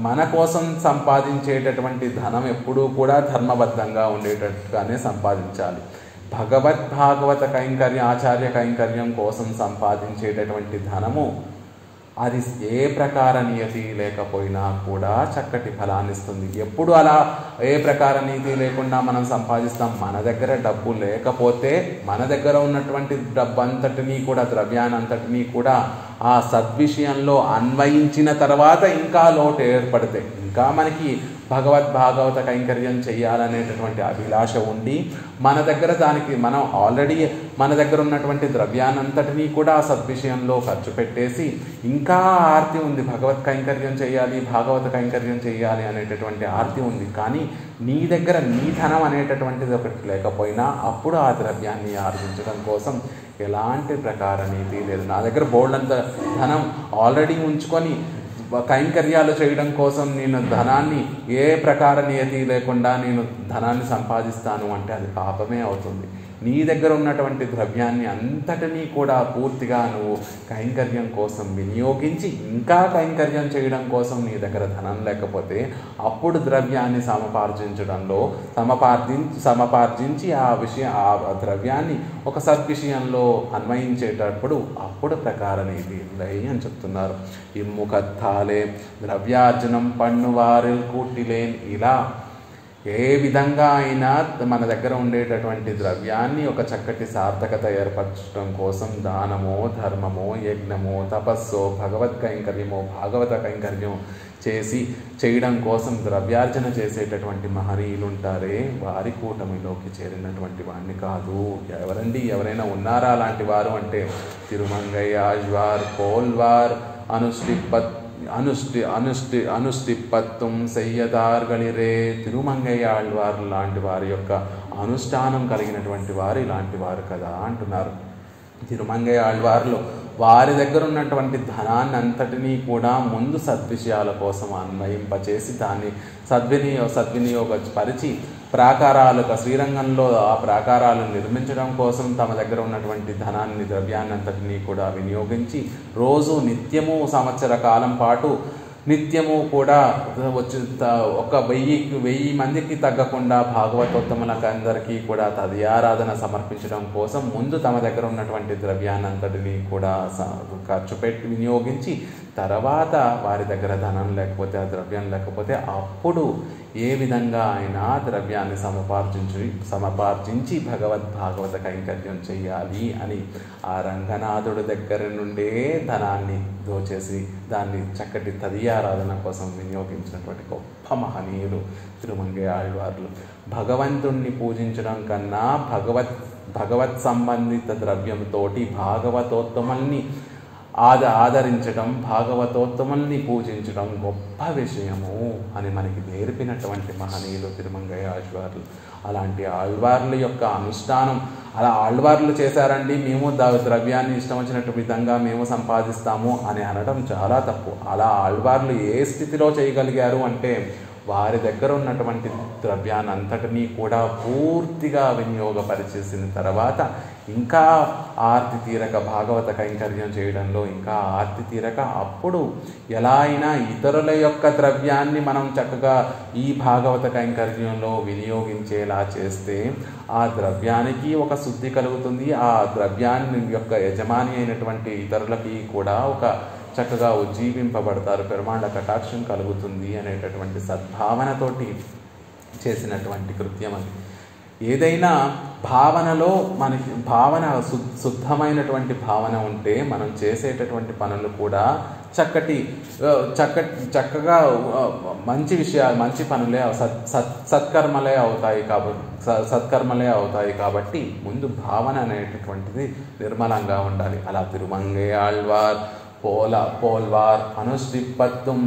మన కోసం సంపాదించేటటువంటి ధనం ఎప్పుడూ కూడా ధర్మబద్ధంగా ఉండేటట్టుగానే సంపాదించాలి. భాగవత కైంకర్యం, ఆచార్య కైంకర్యం కోసం సంపాదించేటటువంటి ధనము అది ఏ ప్రకార నియతి లేకపోయినా కూడా చక్కటి ఫలాన్ని ఇస్తుంది. ఎప్పుడు అలా ఏ ప్రకార నీతి లేకుండా మనం సంపాదిస్తాం? మన దగ్గర డబ్బు లేకపోతే మన దగ్గర ఉన్నటువంటి డబ్బు అంతటినీ కూడా, ద్రవ్యానంతటినీ కూడా ఆ సద్విషయంలో అన్వయించిన తర్వాత ఇంకా లోటు ఏర్పడితే, ఇంకా మనకి భాగవత కైంకర్యం చేయాలనేటటువంటి అభిలాష ఉండి మన దగ్గర మనం ఆల్రెడీ మన దగ్గర ఉన్నటువంటి ద్రవ్యానంతటినీ కూడా ఆ సద్విషయంలో ఖర్చు పెట్టేసి ఇంకా ఆర్తి ఉంది, భగవత్ కైంకర్యం చేయాలి, భాగవత కైంకర్యం చేయాలి అనేటటువంటి ఆర్తి ఉంది. కానీ నీ దగ్గర నీ ధనం అనేటటువంటిది ఒకటి లేకపోయినా అప్పుడు ఆ ద్రవ్యాన్ని ఆర్జించడం కోసం ఎలాంటి ప్రకార నీతి లేదు. నా దగ్గర బోల్డంత ధనం ఆల్రెడీ ఉంచుకొని కైంకర్యాలు చేయడం కోసం నేను ధనాన్ని ఏ ప్రకార నియతి లేకుండా నేను ధనాన్ని సంపాదిస్తాను అంటే అది పాపమే అవుతుంది. నీ దగ్గర ఉన్నటువంటి ద్రవ్యాన్ని అంతటినీ కూడా పూర్తిగా నువ్వు కైంకర్యం కోసం వినియోగించి ఇంకా కైంకర్యం చేయడం కోసం నీ దగ్గర ధనం లేకపోతే అప్పుడు ద్రవ్యాన్ని సమపార్జించి ఆ ద్రవ్యాన్ని ఒక సద్విషయంలో అన్వయించేటప్పుడు అప్పుడు ప్రకార నీతి అని చెప్తున్నారు. ఇమ్ముఖత్తాలే ద్రవ్యార్జనం పన్నువారిల్ కూటిలేన్. ఇలా ఏ విధంగా అయినా మన దగ్గర ఉండేటటువంటి ద్రవ్యాన్ని ఒక చక్కటి సార్థకత ఏర్పరచడం కోసం దానమో, ధర్మమో, యజ్ఞమో, తపస్సో, భగవత్ కైంకర్యమో, భాగవత కైంకర్యం చేయడం కోసం ద్రవ్యార్జన చేసేటటువంటి మహనీయులు ఉంటారే వారి కూటమిలోకి చేరినటువంటి వాడిని కాదు. ఎవరైనా ఉన్నారా అలాంటి వారు అంటే తిరుమంగయ్య ఆళ్వార్, పోల్వార్, అనుష్టిప్పత్తుం సెయ్యదార్గళిరే. తిరుమంగయ్య ఆళ్వార్ లాంటి వారి యొక్క అనుష్ఠానం కలిగినటువంటి వారు ఇలాంటి వారు కదా అంటున్నారు. తిరుమంగయ్య ఆళ్వార్లు వారి దగ్గర ఉన్నటువంటి ధనాన్ని అంతటినీ కూడా ముందు సద్విషయాల కోసం అన్వయింపచేసి దాన్ని సద్వినియోగపరిచి శ్రీరంగంలో ఆ ప్రాకారాలను నిర్మించడం కోసం తమ దగ్గర ఉన్నటువంటి ధనాన్ని, ద్రవ్యాన్ని అంతటినీ కూడా వినియోగించి రోజు నిత్యము సంవత్సర కాలం పాటు నిత్యము కూడా ఒక 1000 మందికి తగ్గకుండా భాగవతోత్తములకు అందరికీ కూడా తదియారాధన సమర్పించడం కోసం ముందు తమ దగ్గర ఉన్నటువంటి ద్రవ్యాన్నంతటినీ కూడా ఖర్చు పెట్టి వినియోగించి తర్వాత వారి దగ్గర ధనం లేకపోతే, ఆ ద్రవ్యం లేకపోతే అప్పుడు ఏ విధంగా అయినా ద్రవ్యాన్ని సమపార్జించి భాగవత కైంకర్యం చేయాలి అని ఆ రంగనాథుడి దగ్గర నుండే ధనాన్ని దోచేసి దాన్ని చక్కటి తదియారాధన కోసం వినియోగించినటువంటి గొప్ప మహనీయులు తిరుమంగయ్య ఆళ్వార్లు. భగవంతుణ్ణి పూజించడం కన్నా భగవత్ సంబంధిత ద్రవ్యంతోటి భాగవతోత్తముల్ని ఆదరించడం, భాగవతోత్తముల్ని పూజించడం గొప్ప విషయము అని మనకి నేర్పినటువంటి మహనీయులు తిరుమంగయ్య ఆళ్వార్లు. అలాంటి ఆళ్వార్ల యొక్క అనుష్ఠానం అలా ఆళ్వార్లు చేశారండి, మేము ద్రవ్యాన్ని ఇష్టం వచ్చినట్టు విధంగా మేము సంపాదిస్తాము అని అనడం చాలా తప్పు. అలా ఆళ్వార్లు ఏ స్థితిలో చేయగలిగారు అంటే వారి దగ్గర ఉన్నటువంటి ద్రవ్యాన్ని అంతటినీ కూడా పూర్తిగా వినియోగపరిచేసిన తర్వాత ఇంకా ఆర్తి తీరక భాగవత కైంకర్యం చేయడంలో ఇంకా ఆర్తి తీరక అప్పుడు ఎలా అయినా ఇతరుల యొక్క ద్రవ్యాన్ని మనం చక్కగా ఈ భాగవత కైంకర్యంలో వినియోగించేలా చేస్తే ఆ ద్రవ్యానికి ఒక శుద్ధి కలుగుతుంది. ఆ ద్రవ్యాన్ని యొక్క యజమాని అయినటువంటి ఇతరులకి కూడా ఒక చక్కగా ఉజ్జీవింపబడతారు, పెరుమాళ్ళ కటాక్షం కలుగుతుంది అనేటటువంటి సద్భావనతోటి చేసినటువంటి కృత్యం అది. ఏదైనా భావనలో మనకి శుద్ధమైనటువంటి భావన ఉంటే మనం చేసేటటువంటి పనులు కూడా చక్కగా మంచి విషయాలు, మంచి పనులే, సత్కర్మలే అవుతాయి కాబట్టి ముందు భావన అనేటటువంటిది నిర్మలంగా ఉండాలి. అలా తిరుమంగయ్య ఆళ్వార్, పోల్వార్, అనుష్టిప్పత్తుం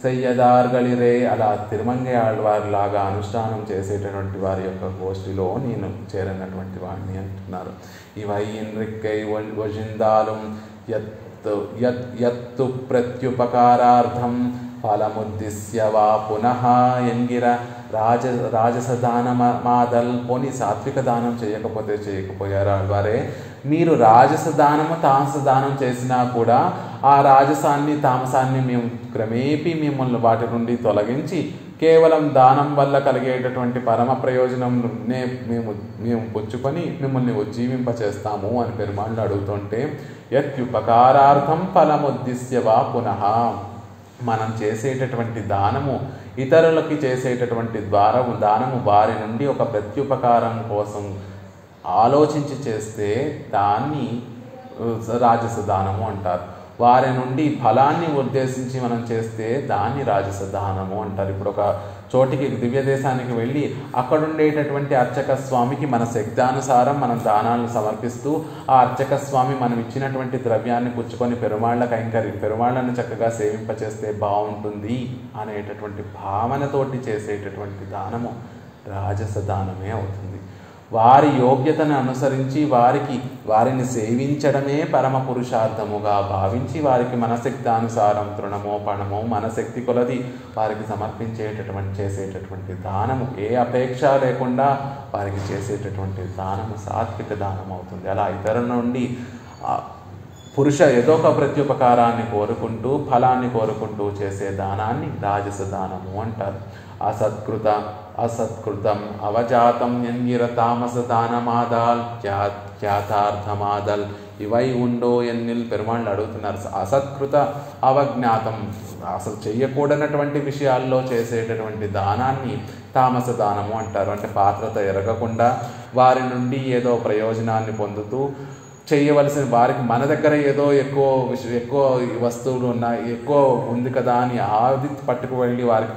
సెయ్యదార్గళిరే అలా తిరుమంగయ్య ఆళ్వార్ లాగా అనుష్ఠానం చేసేటటువంటి వారి యొక్క గోష్ఠిలో నేను చేరినటువంటి వాడిని అంటున్నారు. ఇవై ఇన్రిక్కై వజిందాలం యత్తు ప్రత్యుపకారార్థం ఫలముద్దిశ్య వా పునః ఎంగిర రాజస దానమాదల్. పోనీ సాత్విక దానం చేయకపోయారు ఆళ్వారే. మీరు రాజస దానము తామస దానం చేసినా కూడా ఆ రాజసాన్ని తామసాన్ని మేము క్రమేపీ మిమ్మల్ని వాటి నుండి తొలగించి కేవలం దానం వల్ల కలిగేటటువంటి పరమ ప్రయోజనంనే మేము పుచ్చుకొని మిమ్మల్ని ఉజ్జీవింపచేస్తాము అని పెరుమాళ్ళు అడుగుతుంటే, యత్యుపకారార్థం ఫలముద్దిశ్య వా పునః. మనం చేసేటటువంటి దానము, ఇతరులకి చేసేటటువంటి దానము వారి నుండి ఒక ప్రత్యుపకారం కోసం ఆలోచించి చేస్తే దాన్ని రాజస దానము అంటారు. వారి నుండి ఫలాన్ని ఉద్దేశించి మనం చేస్తే దాన్ని రాజస దానము అంటారు. ఇప్పుడు ఒక చోటికి దివ్య దేశానికి వెళ్ళి అక్కడ ఉండేటటువంటి అర్చక స్వామికి మన శక్తానుసారం మనం దానాలను సమర్పిస్తూ ఆ అర్చక స్వామి మనం ఇచ్చినటువంటి ద్రవ్యాన్ని పుచ్చుకొని పెరుమాళ్ళను చక్కగా సేవింపచేస్తే బాగుంటుంది అనేటటువంటి భావనతోటి చేసేటటువంటి దానము రాజస దానమే అవుతుంది. వారి యోగ్యతను అనుసరించి వారిని సేవించడమే పరమ పురుషార్థముగా భావించి వారికి మన శక్తానుసారం తృణమో పణమో మన శక్తి కొలది వారికి చేసేటటువంటి దానము, ఏ అపేక్ష లేకుండా వారికి చేసేటటువంటి దానము సాత్విక దానం అవుతుంది. అలా ఇతరుల నుండి ఏదో ఒక ప్రత్యుపకారాన్ని కోరుకుంటూ ఫలాన్ని కోరుకుంటూ చేసే దానాన్ని రాజస దానము అంటారు. అసత్కృతం అవజాతం ఎంగిర తామస దానమాదాల్ ఖ్యాతార్థమాదల్. ఇవై ఉండో ఎన్నిల్ పెరుమాళ్ళు అడుగుతున్నారు. అసత్కృత అవజ్ఞాతం, అసలు చెయ్యకూడనటువంటి విషయాల్లో చేసేటటువంటి దానాన్ని తామస దానము అంటారు. అంటే పాత్రత ఎరగకుండా వారి నుండి ఏదో ప్రయోజనాన్ని పొందుతూ చేయవలసిన వారికి మన దగ్గర ఏదో ఎక్కువ వస్తువులు ఉన్నాయి, ఎక్కువ ఉంది కదా అని ఆది పట్టుకు వెళ్ళి వారికి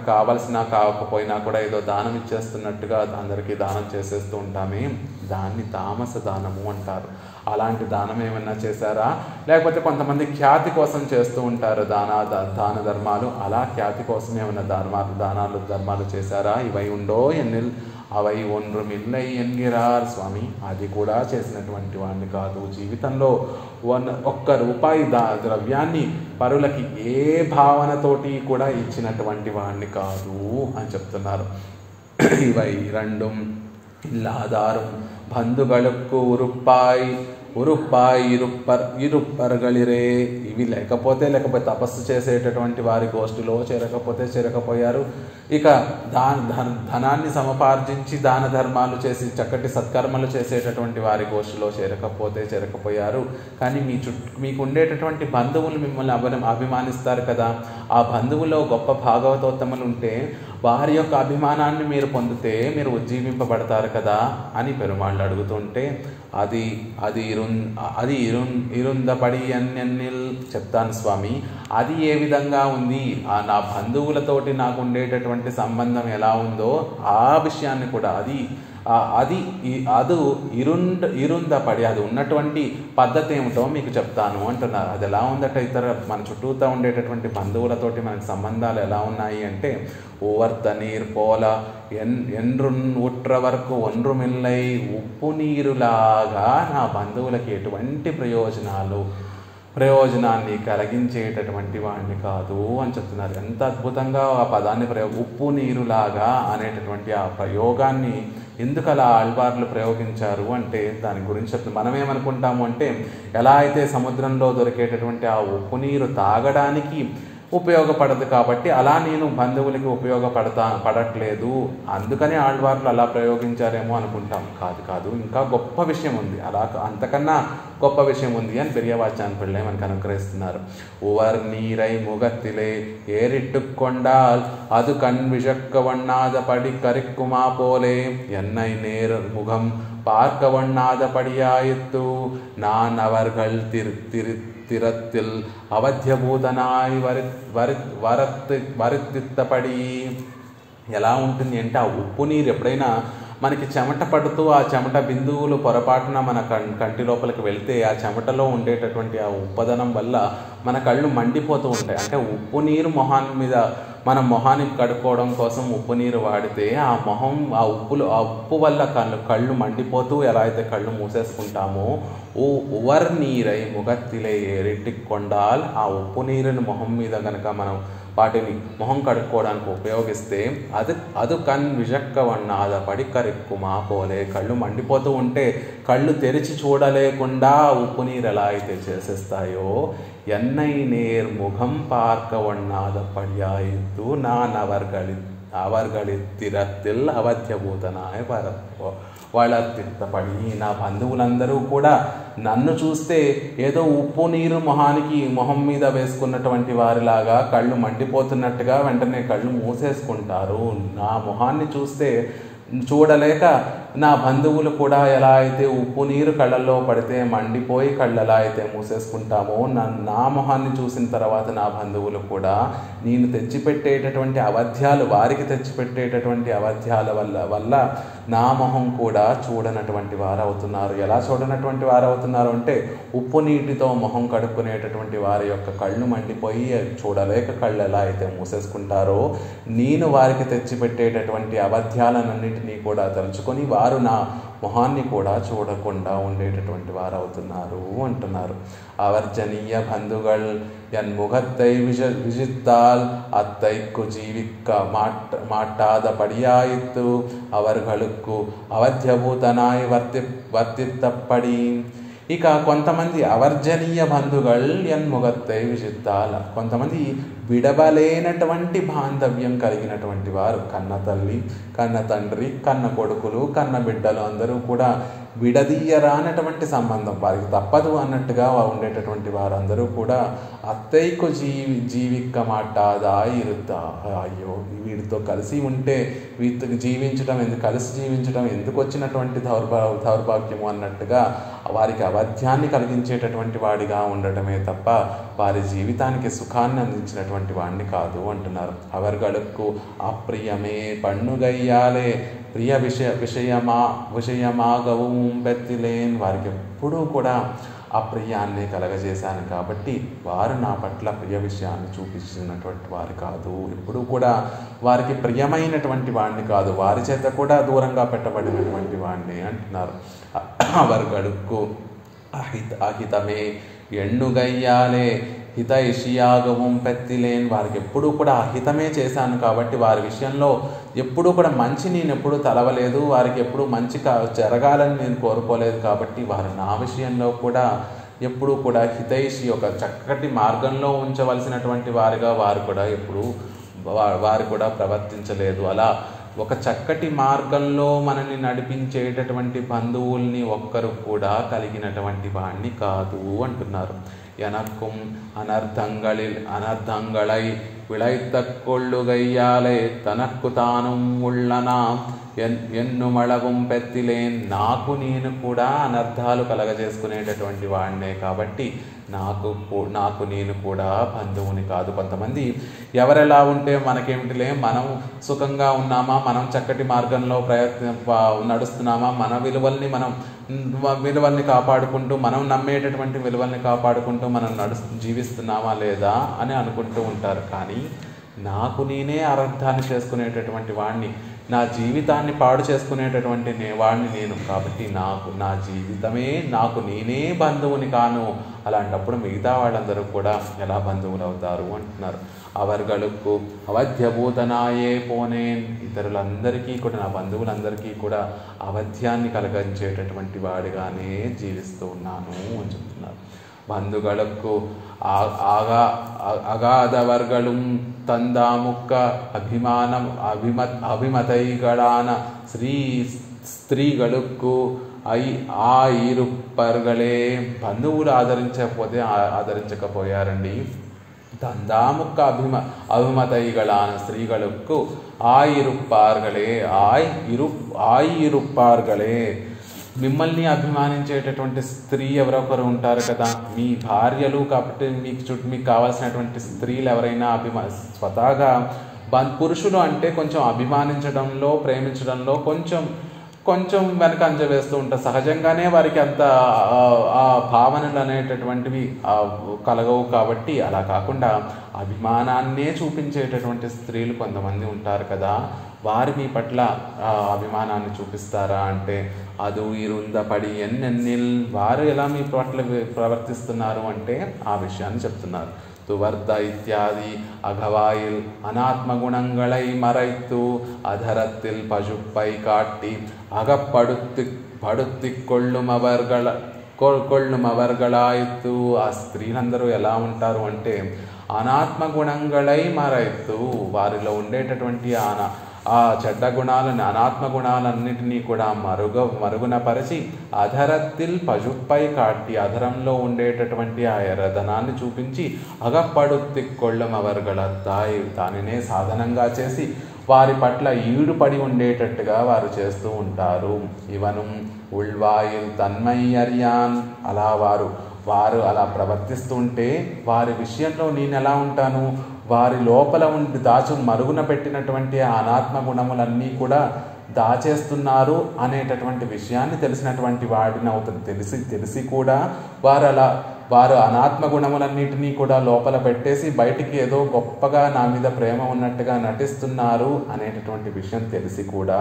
కాకపోయినా కూడా ఏదో దానం ఇచ్చేస్తున్నట్టుగా అందరికీ దానం చేసేస్తూ ఉంటామే, దాన్ని తామస దానము అంటారు. అలాంటి దానం ఏమన్నా చేశారా? లేకపోతే కొంతమంది ఖ్యాతి కోసం చేస్తూ ఉంటారు దాన ధర్మాలు. అలా ఖ్యాతి కోసం ఏమైనా ధర్మాలు చేశారా? ఇవై ఉండో ఎన్నిల్ అవై ఒన్రుమిల్లై ఎన్గిరార్. స్వామి, అది కూడా చేసినటువంటి వాడిని కాదు. జీవితంలో ₹1 ద్రవ్యాన్ని పరులకి ఏ భావనతోటి కూడా ఇచ్చినటువంటి వాడిని కాదు అని చెప్తున్నారు. ఇవై రెండుం ఇల్లాదారం బంధుగళకు ఉరుప్పాయి ఇరుప్పర్గళిరే. ఇవి లేకపోతే తపస్సు చేసేటటువంటి వారి గోష్ఠిలో చేరకపోయారు. ఇక ధనాన్ని సముపార్జించి దాన ధర్మాలు చేసి చక్కటి సత్కర్మలు చేసేటటువంటి వారి గోష్ఠిలో చేరకపోయారు. కానీ మీకు ఉండేటటువంటి బంధువులు మిమ్మల్ని అభిమానిస్తారు కదా, ఆ బంధువులో గొప్ప భాగవతోత్తములు ఉంటే వారి యొక్క అభిమానాన్ని మీరు పొందితే మీరు ఉజ్జీవింపబడతారు కదా అని పెరుమాళ్ళు అడుగుతుంటే, అది ఇరుందపడి అన్నిల్ చెప్తాను స్వామి. అది ఏ విధంగా ఉంది, నా బంధువులతోటి నాకు ఉండేటటువంటి సంబంధం ఎలా ఉందో ఆ విషయాన్ని కూడా అది ఇరుందపడి అది ఉన్నటువంటి పద్ధతి ఏమిటో మీకు చెప్తాను అంటున్నారు. అది ఎలా ఉందట, మన చుట్టూతా ఉండేటటువంటి బంధువులతోటి మనకి సంబంధాలు ఎలా ఉన్నాయి అంటే, ఓవర్త నీరు పోల ఎండ్రున్ ఉట్ర వరకు ఒండ్రుమిల్లై ఉప్పు నీరులాగా నా బంధువులకి ఎటువంటి ప్రయోజనాన్ని కలిగించేటటువంటి వాడిని కాదు అని చెప్తున్నారు. ఎంత అద్భుతంగా ఆ పదాన్ని ఉప్పు నీరులాగా అనేటటువంటి ఆ ప్రయోగాన్ని ఎందుకు అలా ఆళ్వార్లు ప్రయోగించారు అంటే దాని గురించి చెప్తుంది. మనమేమనుకుంటాము అంటే, ఎలా అయితే సముద్రంలో దొరికేటటువంటి ఆ ఉప్పు నీరు తాగడానికి ఉపయోగపడదు కాబట్టి అలా నేను బంధువులకి పడట్లేదు అందుకని ఆళ్వార్లు అలా ప్రయోగించారేమో అనుకుంటాం. కాదు, ఇంకా గొప్ప విషయం ఉంది, అంతకన్నా గొప్ప విషయం ఉంది అని పెరియవాచాన్ పిళ్ళే మనకు అనుగ్రహిస్తున్నారు. ఉవర్ నీరై ముగత్తిలే ఏరిట్టుకొండాల్ అది కణ్ విషక్క వണ്ണாத పడి కరిక్కుమా పోలే ఎన్నై నేరు ముఖం பார்க்க வண்ணாத படியாயித்து நான் அவர்கள் திறத்தில் అవధ్యభూతనాయి వరిత్తిత్తపడి. ఎలా ఉంటుంది అంటే, ఆ ఉప్పు నీరు ఎప్పుడైనా మనకి చెమట పడుతూ ఆ చెమట బిందువులు పొరపాటున మన కంటి లోపలికి వెళ్తే ఆ చెమటలో ఉండేటటువంటి ఆ ఉప్పదనం వల్ల మన కళ్ళు మండిపోతూ ఉంటాయి. అంటే ఉప్పు నీరు మన మొహానికి కడుక్కోవడం కోసం ఉప్పు నీరు వాడితే ఆ ఉప్పు వల్ల కళ్ళు మండిపోతూ ఎలా అయితే కళ్ళు మూసేసుకుంటామో, ఉవర్ నీరై ముగత్తిలే ఏరిట్టికొండాల్ ఆ ఉప్పు నీరుని మొహం మీద కనుక మనం వాటిని మొహం కడుక్కోవడానికి ఉపయోగిస్తే అది కన్ విజక్కవన్నాద పడికరెక్కుమా పోలే, కళ్ళు మండిపోతూ ఉంటే కళ్ళు తెరిచి చూడలేకుండా ఉప్పు నీరు ఎలా అయితే చేసేస్తాయో, ఎన్నై నేర్ ముఖం పార్కవన్నాద పడియాయిత్తు நான் அவர்களித்திரத்தில் అవధ్యభూతనాయ వాళ్ళ నా బంధువులందరూ కూడా నన్ను చూస్తే ఏదో ఉప్పు నీరు మొహం మీద వేసుకున్నటువంటి వారిలాగా కళ్ళు మండిపోతున్నట్టుగా వెంటనే కళ్ళు మూసేసుకుంటారు. నా మొహాన్ని చూడలేక నా బంధువులు కూడా ఎలా అయితే ఉప్పు నీరు కళ్ళల్లో పడితే మండిపోయి కళ్ళు ఎలా అయితే మూసేసుకుంటామో, నా మొహాన్ని చూసిన తర్వాత నా బంధువులు కూడా నేను తెచ్చిపెట్టేటటువంటి అవధ్యాలు, వారికి తెచ్చిపెట్టేటటువంటి అవధ్యాల వల్ల నా మొహం కూడా చూడనటువంటి వారు అవుతున్నారు. ఎలా చూడనటువంటి వారు అవుతున్నారు అంటే, ఉప్పు నీటితో మొహం కడుక్కునేటటువంటి వారి యొక్క కళ్ళు మండిపోయి చూడలేక కళ్ళు ఎలా అయితే మూసేసుకుంటారో, నేను వారికి తెచ్చిపెట్టేటటువంటి అవధ్యాలన్నింటినీ కూడా తలుచుకొని వారు నా మొహాన్ని కూడా చూడకుండా ఉండేటటువంటి వారు అవుతున్నారు అంటున్నారు. అవర్జనీయ బంధుగల్ ఎన్ ముఖత్తై విజిత్తాల్ అత్తైక్కు జీవిక్క మాట్టాద పడియాయిత్తు అవర్గలుక్కు అవధ్యభూతనాయ్ వర్తిత్తప్పడి. ఇక కొంతమంది అవర్జనీయ బంధుగల్ ఎన్ ముఖత్తై విజిత్తాల్, కొంతమంది విడవలేనటువంటి బాంధవ్యం కలిగినటువంటి వారు, కన్న తల్లి, కన్న తండ్రి, కన్న కొడుకులు, కన్న బిడ్డలు అందరూ కూడా విడదీయరానటువంటి సంబంధం, వారికి తప్పదు అన్నట్టుగా ఉండేటటువంటి వారందరూ కూడా అత్తయ్యకు జీవిక్క మాటాదా ఇరుద్దా, అయ్యో వీడితో కలిసి ఉంటే వీటికి కలిసి జీవించడం ఎందుకు వచ్చినటువంటి దౌర్భాగ్యము అన్నట్టుగా వారికి అవధ్యాన్ని కలిగించేటటువంటి వాడిగా ఉండటమే తప్ప వారి జీవితానికి సుఖాన్ని అందించినటువంటి వాడిని కాదు అంటున్నారు. అవర్గళకు అప్రియమే పన్నుగయ్యాలే ప్రియ విషయమాగవం పెత్తిలేన్, వారికి ఎప్పుడూ కూడా అప్రియాన్ని కలగజేశాను కాబట్టి వారు నా పట్ల ప్రియ విషయాన్ని చూపించినటువంటి వారు కాదు, ఎప్పుడూ కూడా వారికి ప్రియమైనటువంటి వాడిని కాదు, వారి చేత కూడా దూరంగా పెట్టబడినటువంటి వాడిని అంటున్నారు. అవర్గళకు అహితమే ఎన్నుగయ్యాలే హితైషియాగవం పెత్తిలేన్, వారికి ఎప్పుడూ కూడా అహితమే చేశాను కాబట్టి వారి విషయంలో ఎప్పుడూ కూడా మంచి నేను ఎప్పుడూ తలవలేదు, వారికి ఎప్పుడూ మంచి జరగాలని నేను కోరుకోలేదు కాబట్టి వారు నా విషయంలో కూడా ఎప్పుడూ కూడా హితైషి, ఒక చక్కటి మార్గంలో ఉంచవలసినటువంటి వారిగా వారు కూడా ప్రవర్తించలేదు. అలా ఒక చక్కటి మార్గంలో మనల్ని నడిపించేటటువంటి బంధువుల్ని ఒక్కరు కూడా కలిగినటువంటి వాణ్ణి కాదు అంటున్నారు. ఎనక్కుం అనర్థంగళై విళైతక్కొళ్ళుగయ్యాలే తనక్కు తాను ఉళ్ళనా ఎన్నుమళవం పెత్తిలేన్, నాకు నేను కూడా అనర్థాలు కలగజేసుకునేటటువంటి వాడినే కాబట్టి నాకు నేను కూడా బంధువుని కాదు. కొంతమంది ఎవరెలా ఉంటే మనకేమిటిలే, మనం సుఖంగా ఉన్నామా, మనం చక్కటి మార్గంలో నడుస్తున్నామా, మన విలువల్ని కాపాడుకుంటూ, మనం నమ్మేటటువంటి విలువల్ని కాపాడుకుంటూ మనం జీవిస్తున్నామా లేదా అని అనుకుంటూ ఉంటారు. కానీ నాకు నేనే అనర్థాన్ని చేసుకునేటటువంటి వాడిని, నా జీవితాన్ని పాడు చేసుకునేటటువంటి వాడిని నేను కాబట్టి నా జీవితమే నాకు నేనే బంధువుని కాను. అలాంటప్పుడు మిగతా వాళ్ళందరూ కూడా ఎలా బంధువులు అవుతారు అంటున్నారు. అవర్గళకు అవధ్యభూతనాయే పోనేన్, ఇతరులందరికీ కూడా నా బంధువులందరికీ కూడా అవధ్యాన్ని కలిగించేటటువంటి వాడిగానే జీవిస్తూ ఉన్నాను అని చెప్తున్నారు. బంధుగళకు అగాధవర్గళం తందాముక్క అభిమతైగళాన స్త్రీగళకు ఆ ఇరుప్పర్గళే, బంధువులు ఆదరించకపోయారండి. తందాముక్క అభిమతైగళాన స్త్రీగళకు ఆయిరుప్పార్గళే ఆయిరుప్పార్గళే, మిమ్మల్ని అభిమానించేటటువంటి స్త్రీ ఎవరొకరు ఉంటారు కదా, మీ భార్యలు కాబట్టి మీకు కావాల్సినటువంటి స్త్రీలు ఎవరైనా స్వతహాగా పురుషులు అంటే కొంచెం అభిమానించడంలో, ప్రేమించడంలో కొంచెం వెనక అంజ వేస్తూ ఉంటారు. సహజంగానే వారికి అంత ఆ భావనలు అనేటటువంటివి కలగవు కాబట్టి, అలా కాకుండా అభిమానాన్నే చూపించేటటువంటి స్త్రీలు కొంతమంది ఉంటారు కదా, వారు మీ పట్ల అభిమానాన్ని చూపిస్తారా అంటే అది ఇరుందపడి ఎన్నెన్నిల్, వారు ఎలా మీ పట్ల ప్రవర్తిస్తున్నారు అంటే ఆ విషయాన్ని చెప్తున్నారు. துவர்த்த இத்தியாதி அகவாயில் அனாத்மகுணங்களை மறைத்து அதரத்தில் பசுப்பை காட்டி అగపడుతి కొళ్ళుమవర్గళాయితూ. ఆ స్త్రీలందరూ ఎలా ఉంటారు అంటే అనాత్మ గుణంగళై మరైతూ, వారిలో ఉండేటటువంటి ఆ చెడ్డ గుణాలను, అనాత్మ గుణాలన్నిటినీ కూడా మరుగునపరిచి అధరత్తిల్ పజుప్పై కాట్టి, అధరంలో ఉండేటటువంటి ఆ ఎర్రధనాన్ని చూపించి అగపడుతి కొళ్ళమవర్గళత్తాయి, దానినే సాధనంగా చేసి వారి పట్ల ఈడుపడి ఉండేటట్టుగా వారు చేస్తూ ఉంటారు. ఇవను ఉల్వాయిల్ తన్మయ్యర్యాన్, అలా వారు అలా ప్రవర్తిస్తుంటే వారి విషయంలో నేను ఎలా ఉంటాను, వారి లోపల ఉండి మరుగున పెట్టినటువంటి ఆ అనాత్మ గుణములన్నీ కూడా దాచేస్తున్నారు అనేటటువంటి విషయాన్ని తెలిసినటువంటి వాడిని అవుతుంది. తెలిసి కూడా వారు అనాత్మ గుణములన్నిటినీ కూడా లోపల పెట్టేసి బయటికి ఏదో గొప్పగా నా మీద ప్రేమ ఉన్నట్టుగా నటిస్తున్నారు అనేటటువంటి విషయం తెలిసి కూడా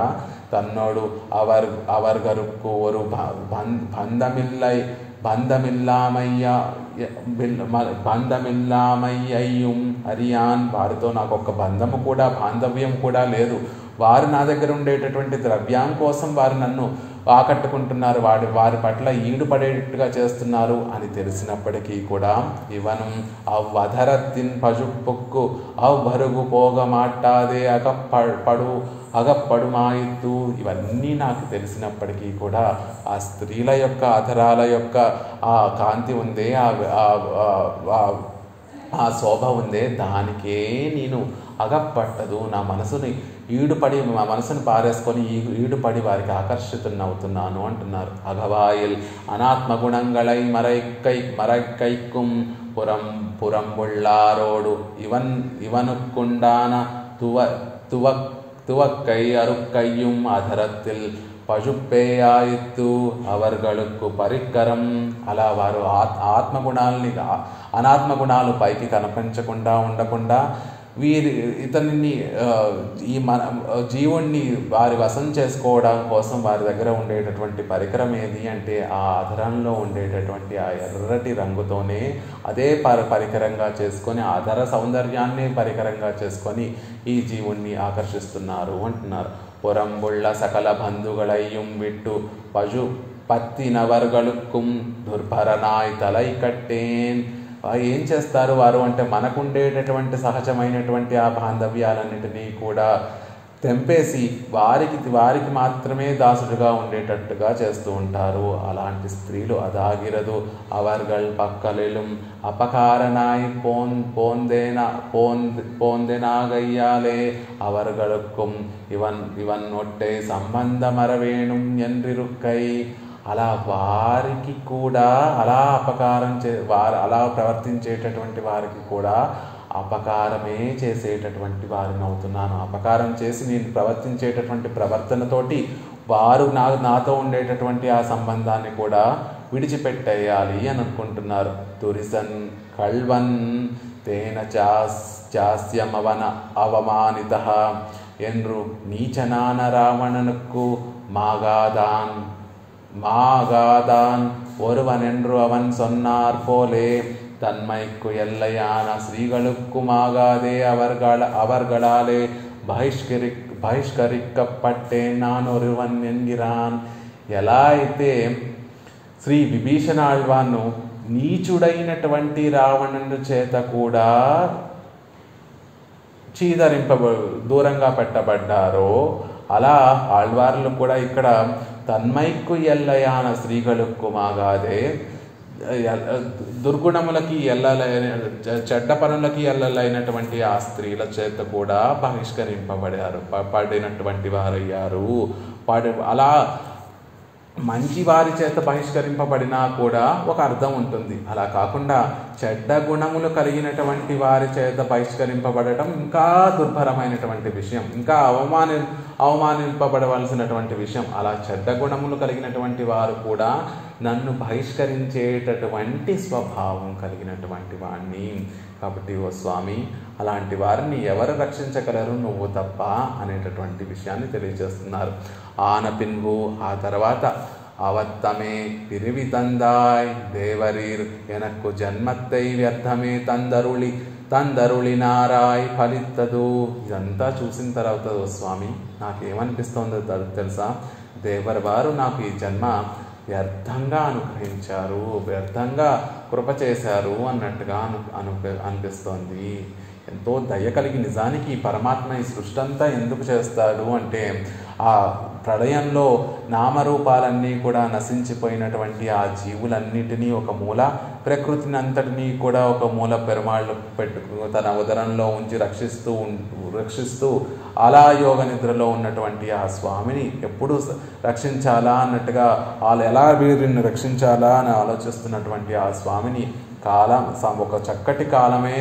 తన్నోడు అవర్గరుకు ஒரு బంధమిల్లామయ్యయ్యం అరియాన్, వారితో నాకు ఒక్క బంధము కూడా, బాంధవ్యం కూడా లేదు. వారు నా దగ్గర ఉండేటటువంటి ద్రవ్యం కోసం వారు నన్ను ఆకట్టుకుంటున్నారు, వారి పట్ల ఈడుపడేటట్టుగా చేస్తున్నారు అని తెలిసినప్పటికీ కూడా ఇవను అవ్వధరత్తిన్ పజుప్పొక్కు అవ్వరుగు పోగమాట్టాదే అగప్పడుమాయిత్తు, ఇవన్నీ నాకు తెలిసినప్పటికీ కూడా ఆ స్త్రీల యొక్క అధరాల యొక్క ఆ కాంతి ఉందే, ఆ శోభ ఉందే, దానికే నేను అగప్పట్టదు, నా మనసుని మా మనసును పారేసుకొని ఈడుపడి వారికి ఆకర్షితున్నవుతున్నాను అంటున్నారు. అగవాయిల్ అనాత్మ గుణంగళై మరైక్కైక్కుం పురంబుళ్ళారోడు ఇవనుకుండాన துவக்கை அருக்கையும் அதரத்தில் పజుప్పేయాయిత్తు అవర్గళుకు పరికరం. అలా వారు ఆత్మగుణాలని, అనాత్మ గుణాలు పైకి కనిపించకుండా ఉండకుండా ఇతనిని ఈ జీవుణ్ణి వారి వశం చేసుకోవడం కోసం వారి దగ్గర ఉండేటటువంటి పరికరం ఏది అంటే ఆ అధరంలో ఉండేటటువంటి ఆ ఎర్రటి రంగుతోనే అదే పరికరంగా చేసుకొని, అధర సౌందర్యాన్ని పరికరంగా చేసుకొని ఈ జీవుణ్ణి ఆకర్షిస్తున్నారు అంటున్నారు. పురంబుళ్ళ సకల బంధుగళయ్యం విట్టు పజు పత్తినవర్గళుక్కుం దుర్భరనాయ్ తలై కట్టేన్. ఏం చేస్తారు వారు అంటే మనకుండేటటువంటి సహజమైనటువంటి ఆ బాంధవ్యాలన్నిటినీ కూడా తెంపేసి వారికి మాత్రమే దాసుడుగా ఉండేటట్టుగా చేస్తూ ఉంటారు. అలాంటి స్త్రీలు అదాగిరదు అవర్గళ్ పక్కలిலும் అపకారనాయి పోందెనాగయ్యాలే అవర్గళుక్కుం ఇవన్ ఒట్టే సంబంధమరవేణుం ఎండ్రిరుక్కై. అలా వారికి కూడా అలా అలా ప్రవర్తించేటటువంటి వారికి కూడా అపకారమే చేసేటటువంటి వారిని అవుతున్నాను. అపకారం చేసి నేను ప్రవర్తించేటటువంటి ప్రవర్తనతోటి వారు నాతో ఉండేటటువంటి ఆ సంబంధాన్ని కూడా విడిచిపెట్టేయాలి అని అనుకుంటున్నారు. తురిసన్ కల్వన్ తేన చాస్యమవన అవమానిత ఎన్రు నీచనాన రావణనుకు மாகாதான் ஒருவனென்று அவன் சொன்னார் போலே தன்மைக்கு எல்லையான ஸ்ரீகளுக்குமாகாதே அவர்களாலே బహిష్కరిக்கப்பட்டேன் நான் ஒருவன் என்கிறான். ఎలా అయితే శ్రీ విభీషణ ఆళ్వాను నీచుడైనటువంటి రావణుని చేత కూడా దూరంగా పెట్టబడ్డారో అలా ఆళ్వార్లు కూడా ఇక్కడ తన్మైక్కు ఎల్లయాన స్త్రీகளுக்குమాగాదే, దుర్గుణములకి చెడ్డ పనులకి ఎల్లలైనటువంటి ఆ స్త్రీల చేత కూడా పడినటువంటి వారయ్యారు. అలా మంచి వారి చేత బహిష్కరింపబడినా కూడా ఒక అర్థం ఉంటుంది. అలా కాకుండా చెడ్డ గుణములు కలిగినటువంటి వారి చేత బహిష్కరింపబడటం ఇంకా దుర్భరమైనటువంటి విషయం, ఇంకా అవమానింపబడవలసినటువంటి విషయం. అలా చెడ్డ గుణములు కలిగినటువంటి వారు కూడా నన్ను బహిష్కరించేటటువంటి స్వభావం కలిగినటువంటి వాణ్ణి. కాబట్టి ఓ స్వామి, అలాంటి వారిని ఎవరు రక్షించగలరు, నువ్వు తప్ప అనేటటువంటి విషయాన్ని తెలియజేస్తున్నారు. ఆనపిన్వు ఆ తర్వాత அவத்தமே பிரிவி தந்தாய் தேவரீர் எனக்கு జన్మத்தை వ్యర్థమే తందరుళినారాయ్ ఫలిత్తదు. ఇదంతా చూసిన తర్వాత ఓ స్వామి నాకేమనిపిస్తోందో తెలుసా, దేవర్ వారు నాకు ఈ జన్మ వ్యర్థంగా అనుగ్రహించారు, వ్యర్థంగా కృప చేశారు అన్నట్టుగా అనిపిస్తోంది. ఎంతో దయ కలిగి నిజానికి ఈ పరమాత్మ ఈ సృష్టి అంతా ఎందుకు చేస్తాడు అంటే, ఆ ప్రళయంలో నామరూపాలన్నీ కూడా నశించిపోయినటువంటి ఆ జీవులన్నిటినీ ఒక మూల, ప్రకృతిని అంతటినీ కూడా ఒక మూల పెరుమాళ్ళు తన ఉదరంలో ఉంచి రక్షిస్తూ అలా యోగ నిద్రలో ఉన్నటువంటి ఆ స్వామిని ఎప్పుడు రక్షించాలా అన్నట్టుగా వాళ్ళు ఎలా వీరిని రక్షించాలా అని ఆలోచిస్తున్నటువంటి ఆ స్వామిని ఒక చక్కటి కాలమే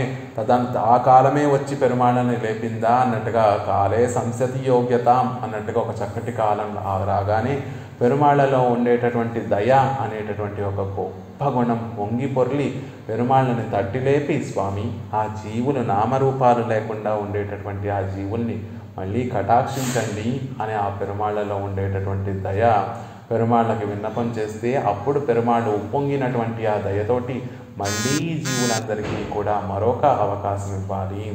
ఆ కాలమే వచ్చి పెరుమాళ్ళని లేపిందా అన్నట్టుగా, కాలే సంసతి యోగ్యత అన్నట్టుగా ఒక చక్కటి కాలం రాగానే పెరుమాళ్ళలో ఉండేటటువంటి దయ అనేటటువంటి ఒక గొప్ప గుణం పొంగి పొర్లి పెరుమాళ్ళని తట్టిలేపి, స్వామి ఆ జీవులు నామరూపాలు లేకుండా ఉండేటటువంటి ఆ జీవుల్ని మళ్ళీ కటాక్షించండి అని ఆ పెరుమాళ్ళలో ఉండేటటువంటి దయ పెరుమాళ్ళకి విన్నపం చేస్తే, అప్పుడు పెరుమాళ్ళు ఉప్పొంగినటువంటి ఆ దయతోటి మళ్ళీ జీవులందరికీ కూడా మరొక అవకాశం ఇవ్వాలి,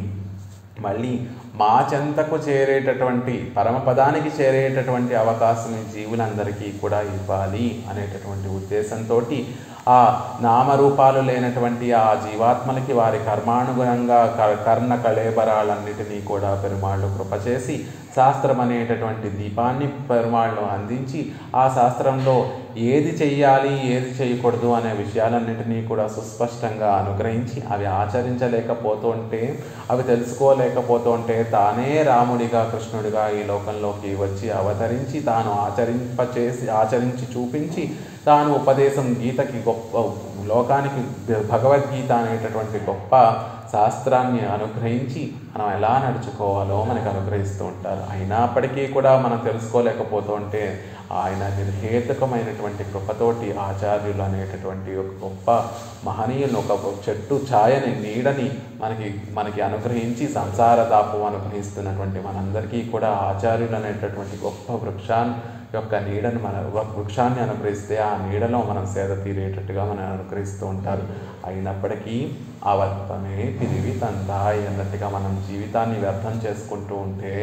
మళ్ళీ మా చెంతకు చేరేటటువంటి పరమపదానికి చేరేటటువంటి అవకాశం ఈ జీవులందరికీ కూడా ఇవ్వాలి అనేటటువంటి ఉద్దేశంతో ఆ నామరూపాలు లేనటువంటి ఆ జీవాత్మలకి వారి కర్మానుగుణంగా కర్ణ కళేబరాలన్నిటినీ కూడా పెరుమాళ్ళు కృప చేసి శాస్త్రం అనేటటువంటి దీపాన్ని పెరుమాళ్ళు అందించి, ఆ శాస్త్రంలో ఏది చెయ్యాలి ఏది చేయకూడదు అనే విషయాలన్నింటినీ కూడా సుస్పష్టంగా అనుగ్రహించి, అవి ఆచరించలేకపోతుంటే అవి తెలుసుకోలేకపోతుంటే తానే రాముడిగా కృష్ణుడిగా ఈ లోకంలోకి వచ్చి అవతరించి తాను ఆచరించి చూపించి తాను ఉపదేశం గీతకి గొప్ప లోకానికి భగవద్గీత అనేటటువంటి గొప్ప శాస్త్రాన్ని అనుగ్రహించి మనం ఎలా నడుచుకోవాలో మనకు అనుగ్రహిస్తూ ఉంటారు. అయినప్పటికీ కూడా మనం తెలుసుకోలేకపోతూ ఉంటే ఆయన నిర్హేతుకమైనటువంటి కృపతోటి ఆచార్యులు అనేటటువంటి ఒక గొప్ప మహనీయులను, ఒక చెట్టు ఛాయని నీడని మనకి అనుగ్రహించి సంసార తాపం అనుగ్రహిస్తున్నటువంటి మనందరికీ కూడా ఆచార్యులు అనేటటువంటి గొప్ప వృక్షాన్ని అనుగ్రహిస్తే ఆ నీడలో మనం సేద తీరేటట్టుగా మనం అనుగ్రహిస్తూ ఉంటారు. అయినప్పటికీ అవత్తమే పిరివి తందాయ్ అన్నట్టుగా మనం జీవితాన్ని వ్యర్థం చేసుకుంటూ ఉంటే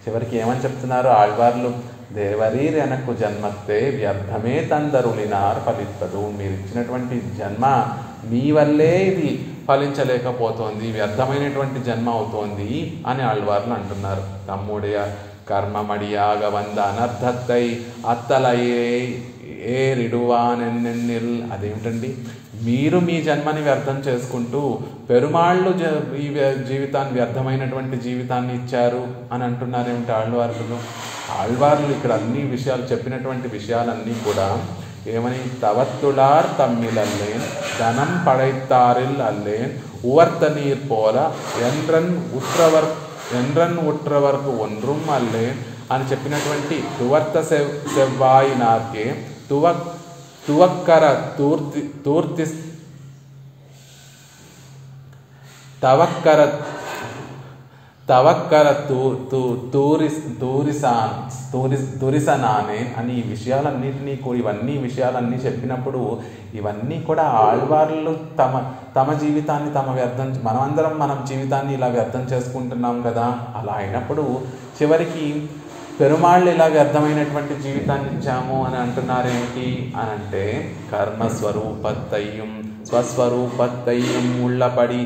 చివరికి ఏమని చెప్తున్నారు ఆళ్వార్లు, దేవరీర్ ఎనకు జన్మత్తే వ్యర్థమే తందరులినార్ ఫలిత్తదు. మీరు ఇచ్చినటువంటి జన్మ మీ వల్లే ఇది ఫలించలేకపోతోంది, వ్యర్థమైనటువంటి జన్మ అవుతోంది అని ఆళ్వార్లు అంటున్నారు. తమ్ముடைய కర్మమడియాగ వంద అనర్థత్తై అత్తలయ్యే ఏరిడువానెన్నెన్నిల్. అదేమిటండి, మీరు మీ జన్మని వ్యర్థం చేసుకుంటూ పెరుమాళ్ళు ఈ జీవితాన్ని వ్యర్థమైనటువంటి జీవితాన్ని ఇచ్చారు అని అంటున్నారేమిటి ఆళ్వార్లు ఇక్కడ అన్ని విషయాలు చెప్పినటువంటి విషయాలన్నీ కూడా ఏమని, తవత్తులార్ తమ్మిలల్లేన్ ధనం పడైత్తారిల్ అల్లేన్ ఉవర్త నీర్ పోల ఎండ్రన్ ఉట్రవర్కు ఒన్రుమ్ అల్లేన్ అని చెప్పినటువంటి తువర్త సెవ్వాయి నాకే తువక్కర తూర్తి తవక్కర తురిసనానే అని ఈ విషయాలన్నింటినీ ఇవన్నీ విషయాలన్నీ చెప్పినప్పుడు ఇవన్నీ కూడా ఆళ్వార్లు తమ జీవితాన్ని మనం జీవితాన్ని ఇలా వ్యర్థం చేసుకుంటున్నాం కదా. అలా అయినప్పుడు చివరికి పెరుమాళ్ళు ఇలా వ్యర్థమైనటువంటి జీవితాన్ని ఇచ్చాము అని అంటున్నారేంటి అని అంటే, కర్మస్వరూపత్తయ్యం స్వస్వరూపత్తయ్యం ఉళ్ళపడి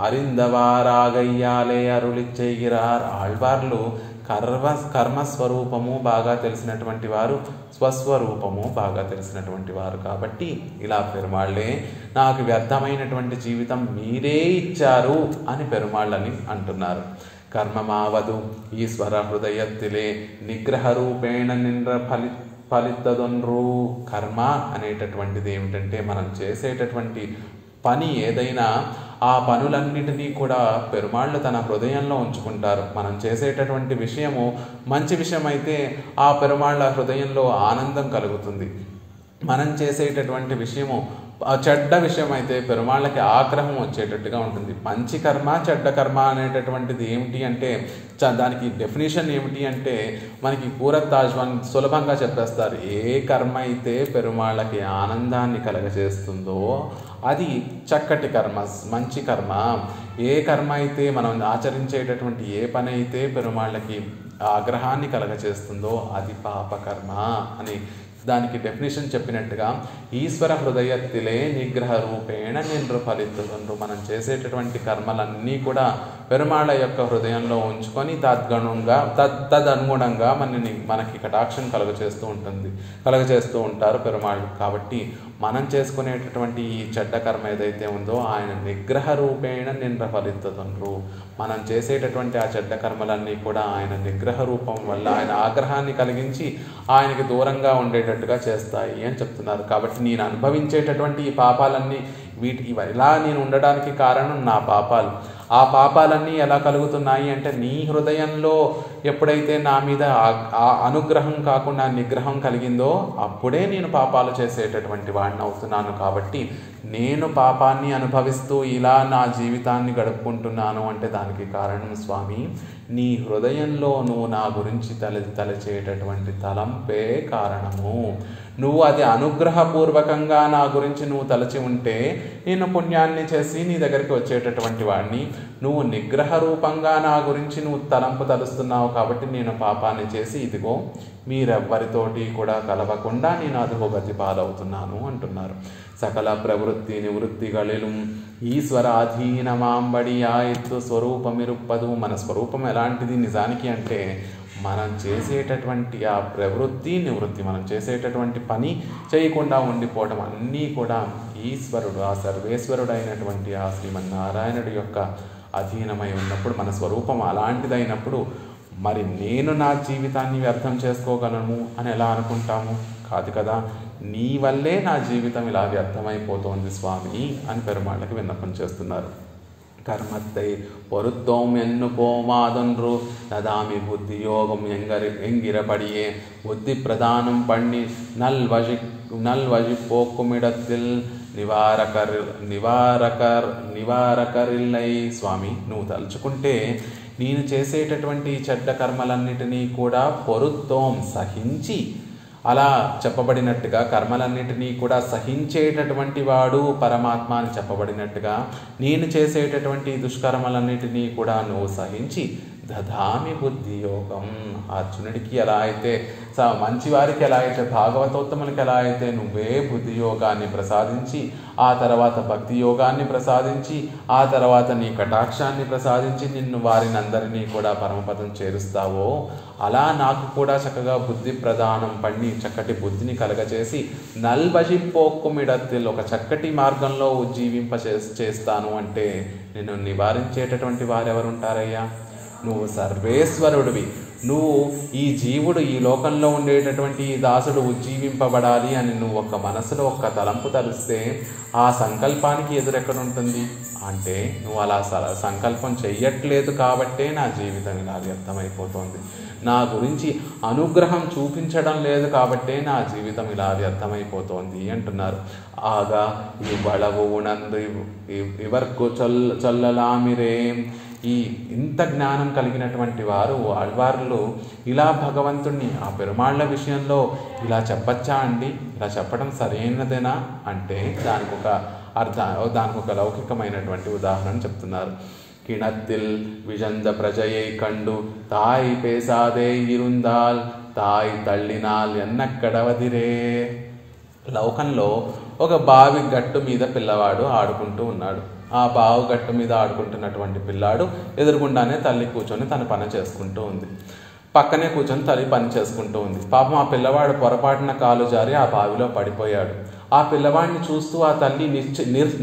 అరిందవారాగయ్యాలే అరుళిచ్చేగిరార్. ఆళ్వార్లు కర్మస్వరూపము బాగా తెలిసినటువంటి వారు, స్వస్వరూపము బాగా తెలిసినటువంటి వారు కాబట్టి ఇలా పెరుమాళ్ళే నాకు వ్యర్థమైనటువంటి జీవితం మీరే ఇచ్చారు అని పెరుమాళ్ళని అంటున్నారు. కర్మమావదు ఈశ్వర హృదయత్తిలే నిగ్రహ రూపేణ నింద్ర ఫలితదొన్రు. కర్మ అనేటటువంటిది ఏమిటంటే, మనం చేసేటటువంటి పని ఏదైనా ఆ పనులన్నిటినీ కూడా పెరుమాళ్ళు తన హృదయంలో ఉంచుకుంటారు. మనం చేసేటటువంటి విషయము మంచి విషయం అయితే ఆ పెరుమాళ్ళ హృదయంలో ఆనందం కలుగుతుంది. మనం చేసేటటువంటి విషయము చెడ్డ విషయం అయితే పెరుమాళ్ళకి ఆగ్రహం వచ్చేటట్టుగా ఉంటుంది. మంచి కర్మ చెడ్డ కర్మ అనేటటువంటిది ఏమిటి అంటే దానికి డెఫినేషన్ ఏమిటి అంటే మనకి పూరత్ తాజ్వాన్ సులభంగా చెప్పేస్తారు. ఏ కర్మ అయితే పెరుమాళ్ళకి ఆనందాన్ని కలగజేస్తుందో అది చక్కటి కర్మ, మంచి కర్మ. ఏ కర్మ అయితే మనం ఆచరించేటటువంటి ఏ పని అయితే పెరుమాళ్ళకి ఆగ్రహాన్ని కలగజేస్తుందో అది పాపకర్మ అని దానికి డెఫినేషన్ చెప్పినట్టుగా ఈశ్వర హృదయత్తిలే నిగ్రహ రూపేణ నిండ్రు ఫలితులు. మనం చేసేటటువంటి కర్మలన్నీ కూడా పెరుమాళ్ళ యొక్క హృదయంలో ఉంచుకొని తదనుగుణంగా మనకి కటాక్షం కలగజేస్తూ ఉంటారు పెరుమాళ్ళు. కాబట్టి మనం చేసుకునేటటువంటి ఈ చెడ్డ కర్మ ఏదైతే ఉందో ఆయన నిగ్రహ రూపేణ నిండ్ర ఫలితులు. మనం చేసేటటువంటి ఆ చెడ్డ కర్మలన్నీ కూడా ఆయన నిగ్రహ రూపం వల్ల ఆయన ఆగ్రహాన్ని కలిగించి ఆయనకి దూరంగా ఉండేటట్టుగా చేస్తాయి అని చెప్తున్నారు. కాబట్టి నేను అనుభవించేటటువంటి ఈ పాపాలన్నీ ఇలా నేను ఉండడానికి కారణం నా పాపాలు. ఆ పాపాలన్నీ ఎలా కలుగుతున్నాయి అంటే నీ హృదయంలో ఎప్పుడైతే నా మీద అనుగ్రహం కాకుండా నిగ్రహం కలిగిందో అప్పుడే నేను పాపాలు చేసేటటువంటి వాడిని అవుతున్నాను. కాబట్టి నేను పాపాన్ని అనుభవిస్తూ ఇలా నా జీవితాన్ని గడుపుకుంటున్నాను అంటే దానికి కారణం స్వామి నీ హృదయంలో నువ్వు నా గురించి తలచేటటువంటి తలంపే కారణము. నువ్వు అది అనుగ్రహపూర్వకంగా నా గురించి నువ్వు తలచి ఉంటే నేను పుణ్యాన్ని చేసి నీ దగ్గరికి వచ్చేటటువంటి వాడిని. నువ్వు నిగ్రహ రూపంగా నా గురించి నువ్వు తలంపు తలుస్తున్నావు కాబట్టి నేను పాపాన్ని చేసి ఇదిగో మీరెవ్వరితోటి కూడా కలవకుండా నేను అధోగతి పాలవుతున్నాను అంటున్నారు. సకల ప్రవృత్తి నివృత్తిகளிலும் ఈశ్వరాధీనమాంబడియాయత్తు స్వరూపమిరుప్పదు. మన స్వరూపం ఎలాంటిది నిజానికి అంటే మనం చేసేటటువంటి ఆ ప్రవృత్తి నివృత్తి, మనం చేసేటటువంటి పని చేయకుండా ఉండిపోవటం అన్నీ కూడా ఈశ్వరుడు, ఆ సర్వేశ్వరుడు అయినటువంటి ఆ శ్రీమన్నారాయణుడి యొక్క అధీనమై ఉన్నప్పుడు మన స్వరూపం అలాంటిదైనప్పుడు మరి నేను నా జీవితాన్ని వ్యర్థం చేసుకోగలను అని ఎలా అనుకుంటాము? కాదు కదా. నీ వల్లే నా జీవితం ఇలా వ్యర్థమైపోతోంది స్వామి అని పెరుమాళ్ళకి విన్నపం చేస్తున్నారు. కర్మத்தை பொருத்தோம் ఎన్ను పోమాదన్రు నదామి బుద్ధి యోగం ఎంగిరపడియే బుద్ధి ప్రధానం పండి నల్వజి పోక్కుమిడத்தில் నివారకరిల్లై. స్వామి నువ్వు తలుచుకుంటే నేను చేసేటటువంటి చెడ్డ కర్మలన్నిటినీ కూడా పొరుత్తోం సహించి, అలా చెప్పబడినట్టుగా కర్మలన్నిటినీ కూడా సహించేటటువంటి వాడు పరమాత్మ అని చెప్పబడినట్టుగా నేను చేసేటటువంటి దుష్కర్మలన్నిటినీ కూడా నువ్వు సహించి దధామి బుద్ధి యోగం. అర్జునుడికి ఎలా అయితే మంచివారికి ఎలా అయితే భాగవతోత్తములకి ఎలా అయితే నువ్వే బుద్ధి యోగాన్ని ప్రసాదించి ఆ తర్వాత భక్తి యోగాన్ని ప్రసాదించి ఆ తర్వాత నీ కటాక్షాన్ని ప్రసాదించి నిన్ను వారిని అందరినీ కూడా పరమపదం చేరుస్తావో అలా నాకు కూడా చక్కగా బుద్ధి ప్రదానం పండి చక్కటి బుద్ధిని కలగచేసి నల్వజిపోక్కుమిడత్తిల్ ఒక చక్కటి మార్గంలో చేస్తాను అంటే నిన్ను నివారించేటటువంటి వారెవరుంటారయ్యా? నువ్వు సర్వేశ్వరుడివి. నువ్వు ఈ జీవుడు ఈ లోకంలో ఉండేటటువంటి ఈ దాసుడు ఉజ్జీవింపబడాలి అని నువ్వు ఒక మనసులో ఒక్క తలంపు తలిస్తే ఆ సంకల్పానికి ఎదురెక్కడుంటుంది అంటే నువ్వు అలా సంకల్పం చెయ్యట్లేదు కాబట్టే నా జీవితం ఇలా వ్యర్థమైపోతుంది. నా గురించి అనుగ్రహం చూపించడం లేదు కాబట్టే నా జీవితం ఇలా వ్యర్థమైపోతోంది అంటున్నారు. ఆగా ఈ బళవు ఉనందు ఇవర్కు చొల్లలామిరే. ఈ ఇంత జ్ఞానం కలిగినటువంటి వారు ఆళ్వార్లు ఇలా భగవంతుణ్ణి ఆ పెరుమాళ్ళ విషయంలో ఇలా చెప్పచ్చా అండి? ఇలా చెప్పడం సరైనదేనా అంటే దానికి ఒక లౌకికమైనటువంటి ఉదాహరణ చెప్తున్నారు. కిణత్తిల్ విజంద ప్రజయై కండు తాయి పేసాదే ఇరుందాల్ తాయి తళ్ళినాల్ ఎన్నక్కడవదిరే. లోకంలో ఒక బావి గట్టు మీద పిల్లవాడు ఆడుకుంటూ ఉన్నాడు. ఆ బావి గట్టు మీద ఆడుకుంటున్నటువంటి పిల్లాడు ఎదురుగుండానే తల్లి కూర్చొని తన పని చేసుకుంటూ ఉంది. పక్కనే కూర్చొని తల్లి పని చేసుకుంటూ ఉంది. పాపం ఆ పిల్లవాడు పొరపాటున కాలు జారి ఆ బావిలో పడిపోయాడు. ఆ పిల్లవాడిని చూస్తూ ఆ తల్లి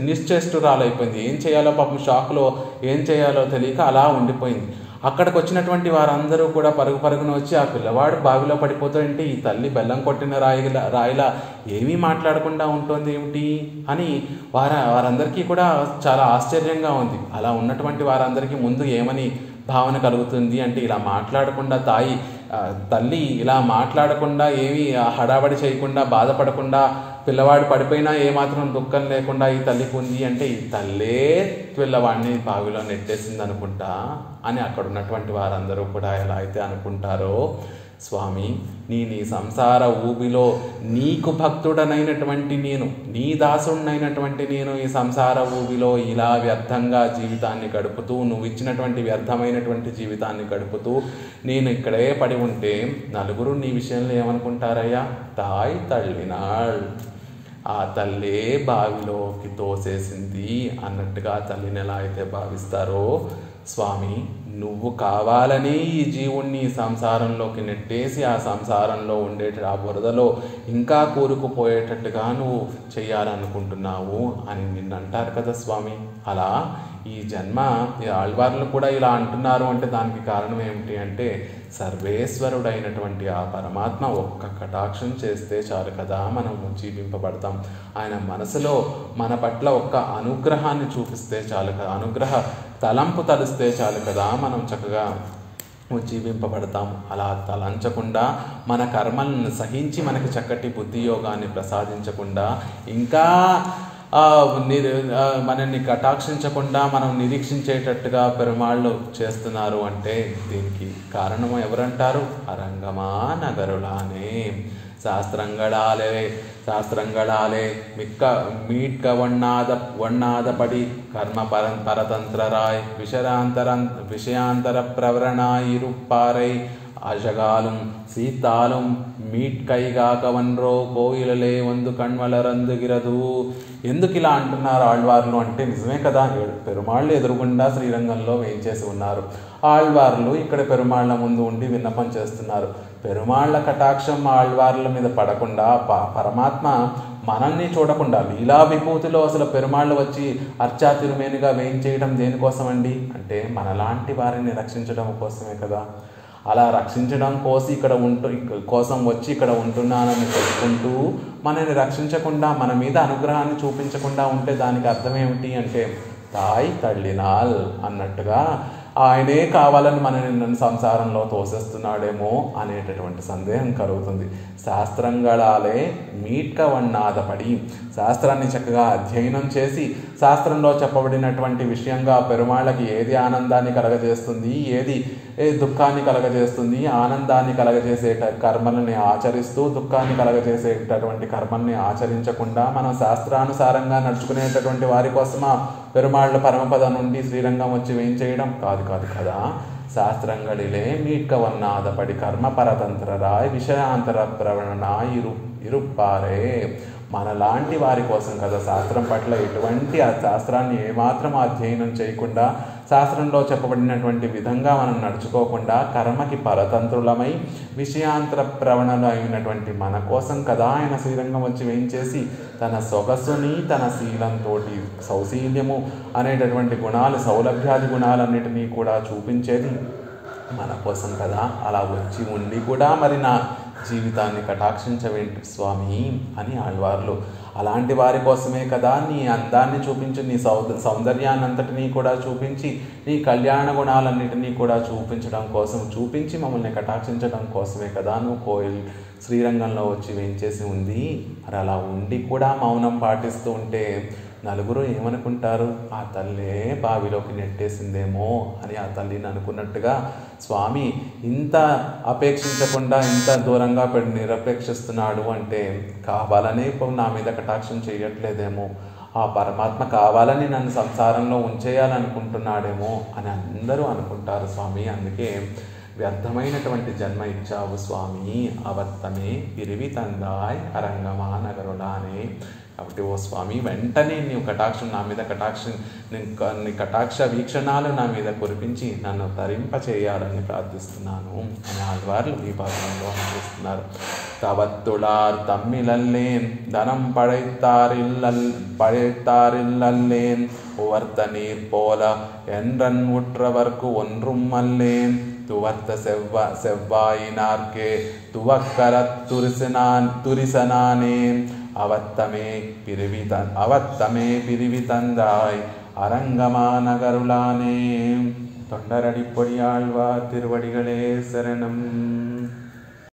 నిశ్చేష్టురాలైపోయింది. ఏం చేయాలో పాపం షాక్లో ఏం చేయాలో తెలియక అలా ఉండిపోయింది. అక్కడికి వచ్చినటువంటి వారందరూ కూడా పరుగున వచ్చి ఆ పిల్లవాడు బావిలో పడిపోతుంటే ఈ తల్లి బెల్లం కొట్టిన రాయిలా ఏమీ మాట్లాడకుండా ఉంటుంది ఏమిటి అని వారందరికీ కూడా చాలా ఆశ్చర్యంగా ఉంది. అలా ఉన్నటువంటి వారందరికీ ముందు ఏమని భావన కలుగుతుంది అంటే ఇలా మాట్లాడకుండా తాయి తల్లి ఇలా మాట్లాడకుండా ఏమీ హడావడి చేయకుండా బాధపడకుండా పిల్లవాడు పడిపోయినా ఏమాత్రం దుఃఖం లేకుండా ఈ తల్లికి ఉంది అంటే ఈ తల్లే పిల్లవాడిని బావిలో నెట్టేసింది అనుకుంటా అని అక్కడ ఉన్నటువంటి వారందరూ కూడా ఎలా అయితే అనుకుంటారో, స్వామి నీ సంసార ఊబిలో నీకు భక్తుడనైనటువంటి నేను, నీ దాసుడినైనటువంటి నేను ఈ సంసార ఊబిలో ఇలా వ్యర్థంగా జీవితాన్ని గడుపుతూ, నువ్వు ఇచ్చినటువంటి వ్యర్థమైనటువంటి జీవితాన్ని గడుపుతూ నేను ఇక్కడే పడి ఉంటే నలుగురు నీ విషయంలో ఏమనుకుంటారయ్యా? తాయ్ తళ్ళినాళ్, ఆ తల్లే బావిలోకి తోసేసింది అన్నట్టుగా తల్లిని ఎలా అయితే భావిస్తారో, స్వామి నువ్వు కావాలని ఈ జీవుణ్ణి సంసారంలోకి నెట్టేసి ఆ సంసారంలో ఉండే ఆ బురదలో ఇంకా కూరుకుపోయేటట్టుగా నువ్వు చేయాలనుకుంటున్నావు అని నిన్నంటారు కదా స్వామి. అలా ఈ జన్మ ఆళ్వార్లు కూడా ఇలా అంటున్నారు అంటే దానికి కారణం ఏమిటి అంటే, సర్వేశ్వరుడైనటువంటి ఆ పరమాత్మ ఒక్క కటాక్షం చేస్తే చాలు కదా మనం జీవింపబడతాం. ఆయన మనసులో మన పట్ల ఒక్క అనుగ్రహాన్ని చూపిస్తే చాలు కదా, అనుగ్రహ తలంపు తలిస్తే చాలు కదా మనం చక్కగా జీవింపబడతాం. అలా తలంచకుండా మన కర్మలను సహించి మనకి చక్కటి బుద్ధి యోగాన్ని ప్రసాదించకుండా ఇంకా మనల్ని కటాక్షించకుండా మనం నిరీక్షించేటట్టుగా పెరుమాళ్ళు చేస్తున్నారు అంటే దీనికి కారణం ఎవరంటారు? అరంగమా నగరులానే శాస్త్రంగళాలే మిక్క వണ്ണాదపడి కర్మ పరతంత్రరాయ్ விஷயாந்தர பிரவரணாயிருப்பாரை அழகாலும் சீத்தாலும் మీట్కైగాకవన్రో కోయిలలే వందు కణ్వలరందుగిరదు. ఎందుకు ఇలా అంటున్నారు ఆళ్వార్లు అంటే నిజమే కదా, పెరుమాళ్ళు ఎదురుగుండా శ్రీరంగంలో వేయించేసి ఉన్నారు. ఆళ్వార్లు ఇక్కడ పెరుమాళ్ళ ముందు ఉండి విన్నపం చేస్తున్నారు. పెరుమాళ్ళ కటాక్షం ఆళ్వార్ల మీద పడకుండా పరమాత్మ మనల్ని చూడకుండా లీలా విభూతిలో అసలు పెరుమాళ్ళు వచ్చి అర్చా తిరుమేనిగా వేయించేయడం దేనికోసం అండి అంటే మనలాంటి వారిని రక్షించడం కోసమే కదా. అలా రక్షించడం కోసం వచ్చి ఇక్కడ ఉంటున్నానని చెప్పుకుంటూ మనని రక్షించకుండా మన మీద అనుగ్రహాన్ని చూపించకుండా ఉంటే దానికి అర్థం ఏమిటి అంటే తాయ్ తళ్ళినాల్ అన్నట్టుగా ఆయనే కావాలని మనని సంసారంలో తోసేస్తున్నాడేమో అనేటటువంటి సందేహం కలుగుతుంది. శాస్త్రంగళాలే మీట్కవన్నాదపడి శాస్త్రాన్ని చక్కగా అధ్యయనం చేసి శాస్త్రంలో చెప్పబడినటువంటి విషయంగా పెరుమాళ్ళకి ఏది ఆనందాన్ని కలగజేస్తుంది, ఏది దుఃఖాన్ని కలగజేస్తుంది, ఆనందాన్ని కలగజేసే కర్మల్ని ఆచరిస్తూ దుఃఖాన్ని కలగజేసేటటువంటి కర్మల్ని ఆచరించకుండా మనం శాస్త్రానుసారంగా నడుచుకునేటటువంటి వారి కోసమా పెరుమాళ్ళ పరమపద నుండి శ్రీరంగం వచ్చి వేయించేయడం కాదు కదా. శాస్త్రంగళిలే మీట్కవన్నాదపడి కర్మ పరతంత్రరాయ్ విషయాంతర ప్రవణనాయ్ ఇరుప్పారే మనలాంటి వారి కోసం కదా శాస్త్రం పట్ల ఎటువంటి ఆ శాస్త్రాన్ని ఏమాత్రం అధ్యయనం చేయకుండా శాస్త్రంలో చెప్పబడినటువంటి విధంగా మనం నడుచుకోకుండా కర్మకి పరతంత్రులమై విషయాంతర ప్రవణలు అయినటువంటి మన కోసం కదా ఆయన శ్రీరంగం వచ్చి వేయించేసి తన సొగసుని తన శీలంతో సౌశీల్యము అనేటటువంటి గుణాలు సౌలభ్యాది గుణాలన్నిటినీ కూడా చూపించేది మన కోసం కదా. అలా వచ్చి ఉండి కూడా మరి నా జీవితాన్ని కటాక్షించవేంటి స్వామి అని ఆళ్వార్లు అలాంటి వారి కోసమే కదా నీ అందాన్ని చూపించి నీ సౌందర్యాన్ని అంతటినీ కూడా చూపించి నీ కళ్యాణ గుణాలన్నిటినీ కూడా చూపించడం కోసం చూపించి మమ్మల్ని కటాక్షించడం కోసమే కదా నువ్వు శ్రీరంగంలో వచ్చి వేయించేసి ఉంది. మరి అలా ఉండి కూడా మౌనం పాటిస్తూ ఉంటే నలుగురు ఏమనుకుంటారు? ఆ తల్లే బావిలోకి నెట్టేసిందేమో అని ఆ తల్లిని అనుకున్నట్టుగా స్వామి ఇంత అపేక్షించకుండా ఇంత దూరంగా నిరపేక్షిస్తున్నాడు అంటే కావాలనే నా మీద కటాక్షం చేయట్లేదేమో, ఆ పరమాత్మ కావాలని నన్ను సంసారంలో ఉంచేయాలనుకుంటున్నాడేమో అని అందరూ అనుకుంటారు స్వామి. అందుకే వ్యర్థమైనటువంటి జన్మ ఇచ్చావు స్వామి, అవర్తమే పిరివి తందాయ్ అరంగమా నగరులానే. కాబట్టి ఓ స్వామి వెంటనే నీవు కటాక్షం నా మీద నీ కటాక్ష వీక్షణాలు నా మీద కురిపించి నన్ను తరింప చేయాలని ప్రార్థిస్తున్నాను అని ఆళ్వార్లు ఈ భాగంలో అందిస్తున్నారు. తవత్తుళార్ తమ్మిలల్లేన్ ధనం பழைத்தாரில்லல்லேன் உவர்த்த நீர் போல என்றன் உற்றவர்க்கு ஒன்றும் அல்லேன் துவர்த்த செவ்வாயினார்க்கே துவக்கரத் துரிசனானேன் அவத்தமே பிரிவி தந்தாய் அரங்கமா நகருளானே. தொண்டரடிப்பொடி ஆழ்வார் திருவடிகளே சரணம்.